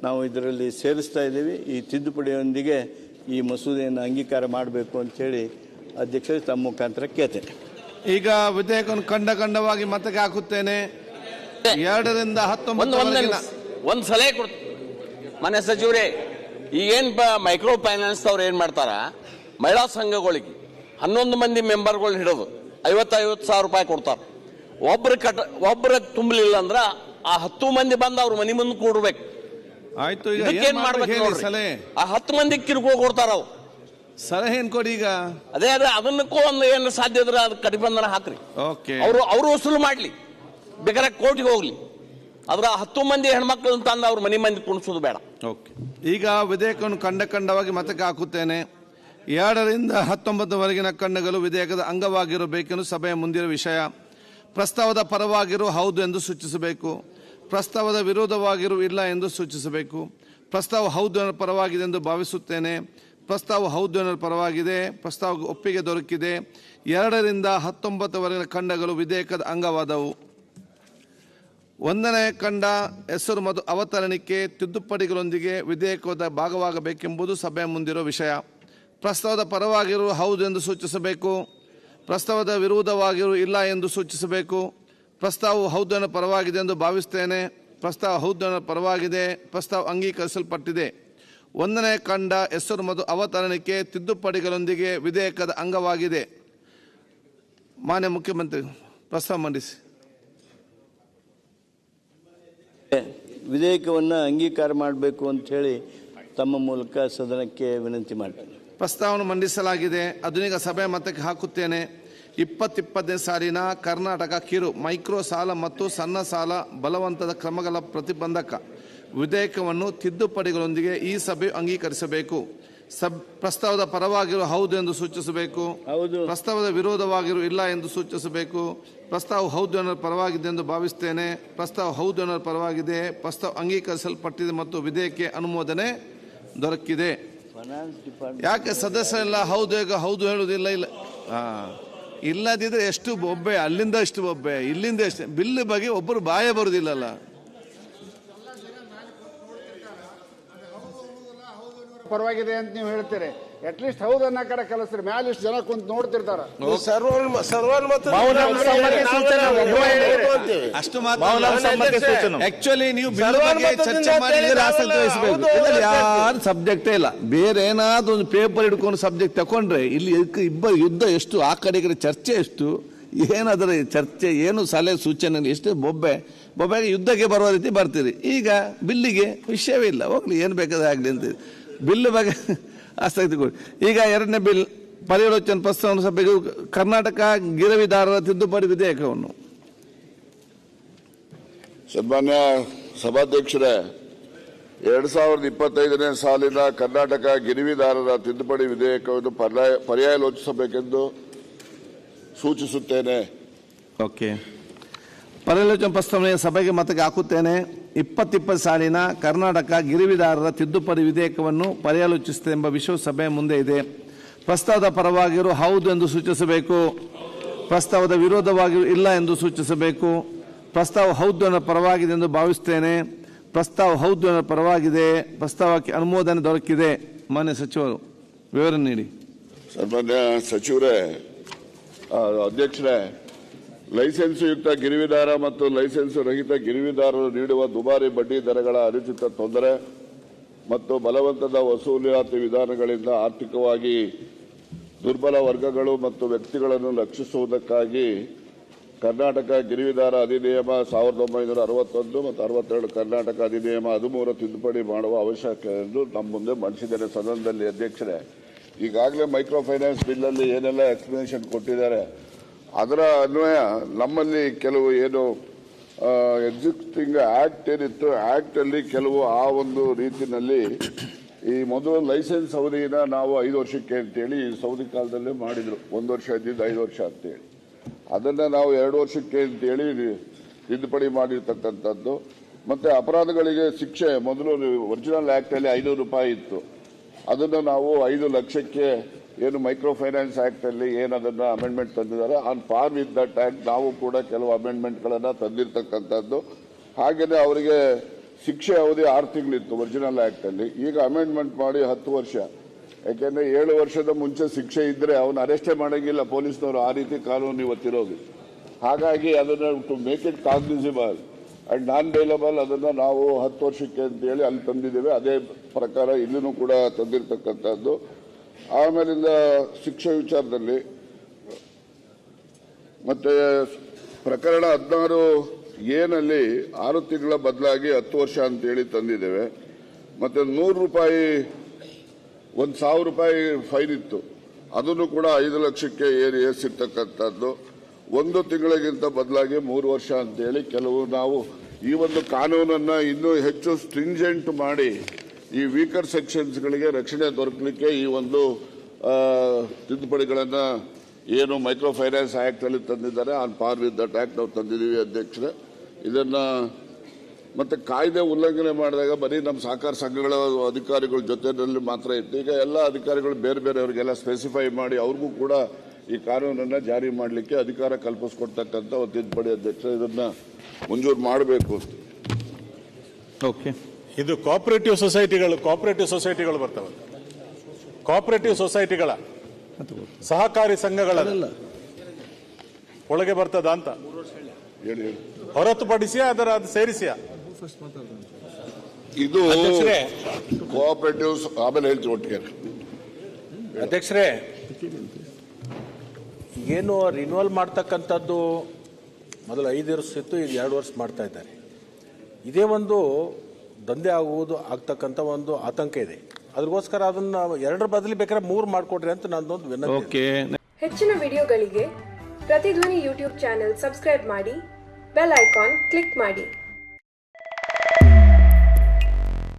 ನಾವು ಇದರಲ್ಲಿ ಸೇರಿಸ್ತಾ ಇದ್ದೀವಿ. ಈ ತಿದ್ದುಪಡಿಯೊಂದಿಗೆ ಈ ಮಸೂದೆಯನ್ನು ಅಂಗೀಕಾರ ಮಾಡಬೇಕು ಅಂತೇಳಿ ಅಧ್ಯಕ್ಷರು ತಮ್ಮ ಮುಖಾಂತರ ಕೇಳ್ತೇನೆ. ಈಗ ವಿಧೇಯಕವನ್ನು ಖಂಡವಾಗಿ ಮತಕ್ಕೆ ಹಾಕುತ್ತೇನೆ. 2 ರಿಂದ 19 ಒಂದು ಸಲಹೆ ಕೊಡ್ತೀನಿ ಮನೆ ಸಚಿವರೇ. ಈಗೇನು ಮೈಕ್ರೋ ಫೈನಾನ್ಸ್ ಅವ್ರು ಏನು ಮಾಡ್ತಾರ, ಮಹಿಳಾ ಸಂಘಗಳಿಗೆ 11 ಮಂದಿ ಮೆಂಬರ್ಗಳು ಹಿಡಿದು 50,000 ಸಾವಿರ ರೂಪಾಯಿ ಕೊಡ್ತಾರೆ. ಒಬ್ರು ತುಂಬಲಿಲ್ಲ ಅಂದ್ರೆ ಆ 10 ಮಂದಿ ಬಂದು ಅವ್ರ ಮನೆ ಮುಂದೆ ಕೂಡ್ಬೇಕು. ಆಯ್ತು, ಈಗ ಏನ್ ಮಾಡ್ಬೇಕು ನೋಡ್ರಿ, ಸಲಹೆ ಆ 10 ಮಂದಿ ಕಿರುಕುಳ ಕೊಡ್ತಾರ. ಅವು ಸಲಹೆ ಏನ್ ಕೊಡಿ. ಈಗ ಅದೇ ಅದನ್ನಕ್ಕೂ ಒಂದು ಏನು ಸಾಧ್ಯ ಇದ್ರೆ ಅದು ಕಡಿಬಂಧನ ಹಾಕ್ರಿ. ಓಕೆ, ಅವರು ವಸೂಲು ಮಾಡ್ಲಿ, ಬೇಕಾದ್ರೆ ಕೋರ್ಟಿಗೆ ಹೋಗ್ಲಿ. ಅದ್ರ 10 ಮಂದಿ ಹೆಣ್ಮಕ್ಳು ತಂದು ಅವ್ರ ಮನೆ ಮಂದಿ ಕುಣಿಸೋದು ಬೇಡ. ಓಕೆ, ಈಗ ವಿಧೇಯಕವನ್ನು ಖಂಡವಾಗಿ ಮತಕ್ಕೆ ಹಾಕುತ್ತೇನೆ. 2 ರಿಂದ 19ವರೆಗಿನ ಖಂಡಗಳು ವಿಧೇಯಕದ ಅಂಗವಾಗಿರಬೇಕೆಂದು ಸಭೆಯ ಮುಂದಿರುವ ವಿಷಯ. ಪ್ರಸ್ತಾವದ ಪರವಾಗಿರು ಹೌದು ಎಂದು ಸೂಚಿಸಬೇಕು. ಪ್ರಸ್ತಾವದ ವಿರೋಧವಾಗಿರು ಇಲ್ಲ ಎಂದು ಸೂಚಿಸಬೇಕು. ಪ್ರಸ್ತಾವ ಹೌದು ಎನ್ನುವ ಪರವಾಗಿದೆ ಎಂದು ಭಾವಿಸುತ್ತೇನೆ. ಪ್ರಸ್ತಾವ ಹೌದು ಎನ್ನುವ ಪರವಾಗಿದೆ. ಪ್ರಸ್ತಾವಕ್ಕೆ ಒಪ್ಪಿಗೆ ದೊರಕಿದೆ. 2 ರಿಂದ 19ವರೆಗಿನ ಖಂಡಗಳು ವಿಧೇಯಕದ ಅಂಗವಾದವು. 1ನೇ ಖಂಡ ಹೆಸರು ಮತ್ತು ಅವತರಣಿಕೆ ತಿದ್ದುಪಡಿಗಳೊಂದಿಗೆ ವಿಧೇಯಕದ ಭಾಗವಾಗಬೇಕೆಂಬುದು ಸಭೆಯ ಮುಂದಿರುವ ವಿಷಯ. ಪ್ರಸ್ತಾವದ ಪರವಾಗಿರು ಹೌದು ಎಂದು ಸೂಚಿಸಬೇಕು. ಪ್ರಸ್ತಾವದ ವಿರೋಧವಾಗಿರು ಇಲ್ಲ ಎಂದು ಸೂಚಿಸಬೇಕು. ಪ್ರಸ್ತಾವವು ಹೌದು ಎನ್ನುವ ಪರವಾಗಿದೆ ಎಂದು ಭಾವಿಸುತ್ತೇನೆ. ಪ್ರಸ್ತಾವ ಹೌದು ಎನ್ನುವ ಪರವಾಗಿದೆ. ಪ್ರಸ್ತಾವ ಅಂಗೀಕರಿಸಲ್ಪಟ್ಟಿದೆ. 1ನೇ ಖಂಡ ಹೆಸರು ಮತ್ತು ಅವತರಣಿಕೆ ತಿದ್ದುಪಡಿಗಳೊಂದಿಗೆ ವಿಧೇಯಕದ ಅಂಗವಾಗಿದೆ. ಮಾನ್ಯ ಮುಖ್ಯಮಂತ್ರಿ ಪ್ರಸ್ತಾವ ಮಂಡಿಸಿ. ವಿಧೇಯಕವನ್ನು ಅಂಗೀಕಾರ ಮಾಡಬೇಕು ಅಂತ ಹೇಳಿ ತಮ್ಮ ಮೂಲಕ ಸದನಕ್ಕೆ ವಿನಂತಿ ಮಾಡ್ತೇನೆ. ಪ್ರಸ್ತಾವವನ್ನು ಮಂಡಿಸಲಾಗಿದೆ. ಅದನ್ನೀಗ ಸಭೆ ಮತಕ್ಕೆ ಹಾಕುತ್ತೇನೆ. 2020ನೇ ಸಾಲಿನ ಕರ್ನಾಟಕ ಕಿರು ಮೈಕ್ರೋ ಸಾಲ ಮತ್ತು ಸಣ್ಣ ಸಾಲ ಬಲವಂತದ ಕ್ರಮಗಳ ಪ್ರತಿಬಂಧಕ ವಿಧೇಯಕವನ್ನು ತಿದ್ದುಪಡಿಗಳೊಂದಿಗೆ ಈ ಸಭೆಯು ಅಂಗೀಕರಿಸಬೇಕು. ಪ್ರಸ್ತಾವದ ಪರವಾಗಿರು ಹೌದು ಎಂದು ಸೂಚಿಸಬೇಕು. ಪ್ರಸ್ತಾವದ ವಿರೋಧವಾಗಿರು ಇಲ್ಲ ಎಂದು ಸೂಚಿಸಬೇಕು. ಪ್ರಸ್ತಾವ ಹೌದು ಎನ್ನುವ ಪರವಾಗಿದೆ ಎಂದು ಭಾವಿಸುತ್ತೇನೆ. ಪ್ರಸ್ತಾವ ಹೌದು ಎನ್ನುವ ಪರವಾಗಿದೆ. ಪ್ರಸ್ತಾವ ಅಂಗೀಕರಿಸಲ್ಪಟ್ಟಿದೆ ಮತ್ತು ವಿಧೇಯಕ ಅನುಮೋದನೆ ದೊರಕಿದೆ. ಯಾಕೆ ಸದಸ್ಯರೆಲ್ಲ ಹೌದು ಹೌದು ಹೇಳುವುದಿಲ್ಲ? ಇಲ್ಲ ಇಲ್ಲದಿದ್ರೆ ಎಷ್ಟು ಬೊಬ್ಬೆ, ಅಲ್ಲಿಂದ ಎಷ್ಟು ಬೊಬ್ಬೆ, ಇಲ್ಲಿಂದ ಎಷ್ಟು ಬಿಲ್ ಬಗ್ಗೆ ಒಬ್ಬರು ಬಾಯ ಬರುವುದಿಲ್ಲಲ್ಲ. ಪರವಾಗಿದೆ ಅಂತ ನೀವು ಹೇಳ್ತೀರಿ. ಅಟ್ಲೀಸ್ಟ್ ಹೌದನ್ನ ಕಡೆ ಕಲಿಸ್ರಿ. ಮ್ಯಾಲ ಇಷ್ಟು ಜನ ಕುಂತ ನೋಡ್ತಿರ್ತಾರ. ಆಕ್ಚುಲಿ ನೀವು ಚರ್ಚೆ ಮಾಡಿದ್ರೆ ಆಸಕ್ತಿ ವಹಿಸಬೇಕು. ಯಾರು ಸಬ್ಜೆಕ್ಟೇ ಇಲ್ಲ. ಬೇರೆ ಏನಾದ್ರು ಒಂದು ಪೇಪರ್ ಹಿಡ್ಕೊಂಡು ಸಬ್ಜೆಕ್ಟ್ ತಕೊಂಡ್ರೆ ಇಲ್ಲಿ ಇಬ್ಬರು ಯುದ್ಧ ಎಷ್ಟು, ಆ ಕಡೆಗೆ ಚರ್ಚೆ ಎಷ್ಟು, ಏನಾದ್ರೆ ಚರ್ಚೆ ಏನು, ಸಲಹೆ ಸೂಚನೆ ಎಷ್ಟು. ಬೊಬ್ಬೆಗೆ ಯುದ್ಧಕ್ಕೆ ಬರುವ ರೀತಿ ಬರ್ತೀರಿ. ಈಗ ಬಿಲ್ಲಿಗೆ ವಿಷಯವೇ ಇಲ್ಲ, ಹೋಗ್ಲಿ ಏನು ಬೇಕಾದ್ರೆ ಆಗ್ಲಿ ಅಂತೀರಿ. ಬಿಲ್ ಬಗ್ಗೆ ಆಸಕ್ತಿ ಕೊಡಿ. ಈಗ 2ನೇ ಬಿಲ್ ಪರ್ಯಾಲೋಚನೆ ಪ್ರಸ್ತಾವನೆ ಸಭೆಗೆ ಕರ್ನಾಟಕ ಗಿರವಿದಾರರ ತಿದ್ದುಪಡಿ ವಿಧೇಯಕವನ್ನು. ಸನ್ಮಾನ್ಯ ಸಭಾಧ್ಯಕ್ಷರೇ, 2025ನೇ ಸಾಲಿನ ಕರ್ನಾಟಕ ಗಿರವಿದಾರರ ತಿದ್ದುಪಡಿ ವಿಧೇಯಕವನ್ನು ಪರ್ಯಾಲೋಚಿಸಬೇಕೆಂದು ಸೂಚಿಸುತ್ತೇನೆ. ಓಕೆ. ಪರ್ಯಾಲೋಚನಾ ಪ್ರಸ್ತಾವನೆಯ ಸಭೆಗೆ ಮತಕ್ಕೆ ಹಾಕುತ್ತೇನೆ. 2020 ಸಾಲಿನ ಕರ್ನಾಟಕ ಗಿರಿವಿದಾರರ ತಿದ್ದುಪಡಿ ವಿಧೇಯಕವನ್ನು ಪರ್ಯಾಲೋಚಿಸುತ್ತದೆ ಎಂಬ ವಿಷಯ ಸಭೆಯ ಮುಂದೆ ಇದೆ. ಪ್ರಸ್ತಾವದ ಪರವಾಗಿರು ಹೌದು ಎಂದು ಸೂಚಿಸಬೇಕು. ಪ್ರಸ್ತಾವದ ವಿರೋಧವಾಗಿರು ಇಲ್ಲ ಎಂದು ಸೂಚಿಸಬೇಕು. ಪ್ರಸ್ತಾವ ಹೌದು ಅನ್ನೋ ಪರವಾಗಿದೆ ಎಂದು ಭಾವಿಸುತ್ತೇನೆ. ಪ್ರಸ್ತಾವ ಹೌದು ಅನ್ನೋ ಪರವಾಗಿದೆ. ಪ್ರಸ್ತಾವಕ್ಕೆ ಅನುಮೋದನೆ ದೊರಕಿದೆ. ಮಾನ್ಯ ಸಚಿವರು ವಿವರಣೆ ನೀಡಿ. ಸನ್ಮಾನ್ಯ ಸಚಿವರೇ, ಅಧ್ಯಕ್ಷರೇ, ಲೈಸೆನ್ಸ್ ಯುಕ್ತ ಗಿರಿವಿದಾರ ಮತ್ತು ಲೈಸೆನ್ಸ್ ರಹಿತ ಗಿರಿವಿದಾರರು ನೀಡುವ ದುಬಾರಿ ಬಡ್ಡಿ ದರಗಳ ಅನುಚಿತ ತೊಂದರೆ ಮತ್ತು ಬಲವಂತದ ವಸೂಲಾತಿ ವಿಧಾನಗಳಿಂದ ಆರ್ಥಿಕವಾಗಿ ದುರ್ಬಲ ವರ್ಗಗಳು ಮತ್ತು ವ್ಯಕ್ತಿಗಳನ್ನು ರಕ್ಷಿಸುವುದಕ್ಕಾಗಿ ಕರ್ನಾಟಕ ಗಿರಿವಿದಾರ ಅಧಿನಿಯಮ 1961 ಮತ್ತು 62 ಕರ್ನಾಟಕ ಅಧಿನಿಯಮ 13 ತಿದ್ದುಪಡಿ ಮಾಡುವ ಅವಶ್ಯಕತೆ ಎಂದು ನಮ್ಮ ಮುಂದೆ ಮಂಡಿಸಿದ್ದೇನೆ ಸದನದಲ್ಲಿ. ಅಧ್ಯಕ್ಷರೇ, ಈಗಾಗಲೇ ಮೈಕ್ರೋ ಫೈನಾನ್ಸ್ ಬಿಲ್ಲಲ್ಲಿ ಏನೆಲ್ಲ ಎಕ್ಸ್ಪ್ಲನೇಷನ್ ಕೊಟ್ಟಿದ್ದಾರೆ ಅದರ ಅನ್ವಯ ನಮ್ಮಲ್ಲಿ ಕೆಲವು ಏನು ಎಕ್ಸಿಸ್ಟಿಂಗ್ ಆಕ್ಟ್ ಏನಿತ್ತು, ಆಕ್ಟ್ ಅಲ್ಲಿ ಕೆಲವು ಆ ಒಂದು ರೀತಿಯಲ್ಲಿ ಈ ಮೊದಲು ಲೈಸೆನ್ಸ್ ಅವಧಿನ ನಾವು 5 ವರ್ಷಕ್ಕೆ ಅಂತೇಳಿ ಸೌದಿ ಕಾಲದಲ್ಲೇ ಮಾಡಿದ್ರು. 1 ವರ್ಷ ಇದ್ದಿದ್ದು 5 ವರ್ಷ ಅಂತೇಳಿ ಅದನ್ನ ನಾವು 2 ವರ್ಷಕ್ಕೆ ಅಂತೇಳಿ ತಿದ್ದುಪಡಿ ಮಾಡಿರ್ತಕ್ಕಂಥದ್ದು. ಮತ್ತೆ ಅಪರಾಧಗಳಿಗೆ ಶಿಕ್ಷೆ ಮೊದಲು ಒರಿಜಿನಲ್ ಆಕ್ಟ್ ಅಲ್ಲಿ 500 ರೂಪಾಯಿ ಇತ್ತು, ಅದನ್ನು ನಾವು 5 ಲಕ್ಷಕ್ಕೆ ಏನು ಮೈಕ್ರೋ ಫೈನಾನ್ಸ್ ಆಕ್ಟ್ ಅಲ್ಲಿ ಏನದನ್ನ ಅಮೆಂಡ್ಮೆಂಟ್ ತಂದಿದ್ದಾರೆ ಆನ್ ಪಾರ್ ವಿತ್ ದಟ್ ಆಕ್ಟ್ ನಾವು ಕೂಡ ಕೆಲವು ಅಮೆಂಡ್ಮೆಂಟ್ಗಳನ್ನ ತಂದಿರತಕ್ಕಂಥದ್ದು. ಹಾಗೆಯೇ ಅವರಿಗೆ ಶಿಕ್ಷೆ ಅವಧಿ 6 ತಿಂಗಳಿತ್ತು ಒರಿಜಿನಲ್ ಆಕ್ಟ್ ಅಲ್ಲಿ, ಈಗ ಅಮೆಂಡ್ಮೆಂಟ್ ಮಾಡಿ 10 ವರ್ಷ. ಯಾಕೆಂದ್ರೆ 7 ವರ್ಷದ ಮುಂಚೆ ಶಿಕ್ಷೆ ಇದ್ರೆ ಅವನು ಅರೆಸ್ಟೇ ಮಾಡಂಗಿಲ್ಲ ಪೊಲೀಸ್ನವರು, ಆ ರೀತಿ ಕಾನೂನು ಇವತ್ತಿರೋದು. ಹಾಗಾಗಿ ಅದನ್ನ to make it cognizable and non bailable ಅದನ್ನ ನಾವು 10 ವರ್ಷಕ್ಕೆ ಅಂತೇಳಿ ಅಲ್ಲಿ ತಂದಿದ್ದೇವೆ. ಅದೇ ಪ್ರಕಾರ ಇಲ್ಲಿನೂ ಕೂಡ ತಂದಿರತಕ್ಕಂಥದ್ದು. ಆಮೇಲಿಂದ ಶಿಕ್ಷೆ ವಿಚಾರದಲ್ಲಿ ಮತ್ತೆ ಪ್ರಕರಣ 16 ಏನಲ್ಲಿ 6 ತಿಂಗಳ ಬದಲಾಗಿ 10 ವರ್ಷ ಅಂತೇಳಿ ತಂದಿದ್ದೇವೆ. ಮತ್ತೆ 100 ರೂಪಾಯಿ 1,000 ರೂಪಾಯಿ ಫೈನ್ ಇತ್ತು, ಅದನ್ನು ಕೂಡ 5 ಲಕ್ಷಕ್ಕೆ ಏರಿಸಿರ್ತಕ್ಕಂಥದ್ದು. 1 ತಿಂಗಳಿಗಿಂತ ಬದಲಾಗಿ 3 ವರ್ಷ ಅಂತೇಳಿ ಕೆಲವು ನಾವು ಈ ಒಂದು ಕಾನೂನನ್ನ ಇನ್ನೂ ಹೆಚ್ಚು ಸ್ಟ್ರಿಂಜೆಂಟ್ ಮಾಡಿ ಈ ವೀಕರ್ ಸೆಕ್ಷನ್ಸ್ಗಳಿಗೆ ರಕ್ಷಣೆ ದೊರಕಲಿಕ್ಕೆ ಈ ಒಂದು ತಿದ್ದುಪಡಿಗಳನ್ನ ಏನು ಮೈಕ್ರೋ ಫೈನಾನ್ಸ್ ಆಕ್ಟ್ ಅಲ್ಲಿ ತಂದಿದ್ದಾರೆ ಆನ್ ಪಾರ್ ವಿತ್ ದಟ್ ಆಕ್ಟ್ ನಾವು ತಂದಿದ್ದೀವಿ ಅಧ್ಯಕ್ಷರೇ. ಇದನ್ನ ಮತ್ತೆ ಕಾಯ್ದೆ ಉಲ್ಲಂಘನೆ ಮಾಡಿದಾಗ ಬರೀ ನಮ್ಮ ಸಹಕಾರ ಸಂಘಗಳ ಅಧಿಕಾರಿಗಳ ಜೊತೆಯಲ್ಲಿ ಮಾತ್ರ ಇತ್ತು. ಈಗ ಎಲ್ಲ ಅಧಿಕಾರಿಗಳು ಬೇರೆ ಬೇರೆಯವರಿಗೆಲ್ಲ ಸ್ಪೆಸಿಫೈ ಮಾಡಿ ಅವ್ರಿಗೂ ಕೂಡ ಈ ಕಾನೂನನ್ನ ಜಾರಿ ಮಾಡಲಿಕ್ಕೆ ಅಧಿಕಾರ ಕಲ್ಪಿಸಿಕೊಡ್ತಕ್ಕಂಥ ಒಂದು ತಿದ್ದುಪಡಿ ಅಧ್ಯಕ್ಷರೇ, ಇದನ್ನ ಮಂಜೂರು ಮಾಡಬೇಕು. ಓಕೆ. ಇದು ಕೋಆಪರೇಟಿವ್ ಸೊಸೈಟಿಗಳು ಬರ್ತವೆ. ಕೋಆಪರೇಟಿವ್ ಸೊಸೈಟಿಗಳ ಸಹಕಾರಿ ಸಂಘಗಳ ಒಳಗೆ ಬರ್ತದ ಅಂತ ಹೊರತುಪಡಿಸಿ ಅದು ಸೇರಿಸಿಯ ಇದು ಕೋಆಪರೇಟಿವ್ ಆಮೇಲೆ ಹೇಳ್ತೀವಿ ಒಟ್ಟಿಗೆ. ಅಧ್ಯಕ್ಷರೇ, ಏನು ರಿನ್ಯೂವಲ್ ಮಾಡ್ತಕ್ಕಂಥದ್ದು ಮೊದಲು 5 ವರ್ಷ ಇತ್ತು, ಈಗ 2 ವರ್ಷ ಮಾಡ್ತಾ ಇದ್ದಾರೆ. ಇದೇ ಒಂದು ದಂಧೆ ಆಗ್ತಕ್ಕಂಥ ಒಂದು ಆತಂಕ ಇದೆ. ಅದಕ್ಕೋಸ್ಕರ ಅದನ್ನ 2 ಬದಲಿ ಬೇಕಾದ್ರೆ 3 ಮಾಡಿಕೊಡ್ರಿ ಅಂತ ನನ್ನದೊಂದು ವಿನಂತಿ. ಹೆಚ್ಚಿನ ವಿಡಿಯೋಗಳಿಗೆ ಪ್ರತಿಧ್ವನಿ ಯೂಟ್ಯೂಬ್ ಚಾನೆಲ್ ಸಬ್ಸ್ಕ್ರೈಬ್ ಮಾಡಿ, ಬೆಲ್ ಐಕಾನ್ ಕ್ಲಿಕ್ ಮಾಡಿ.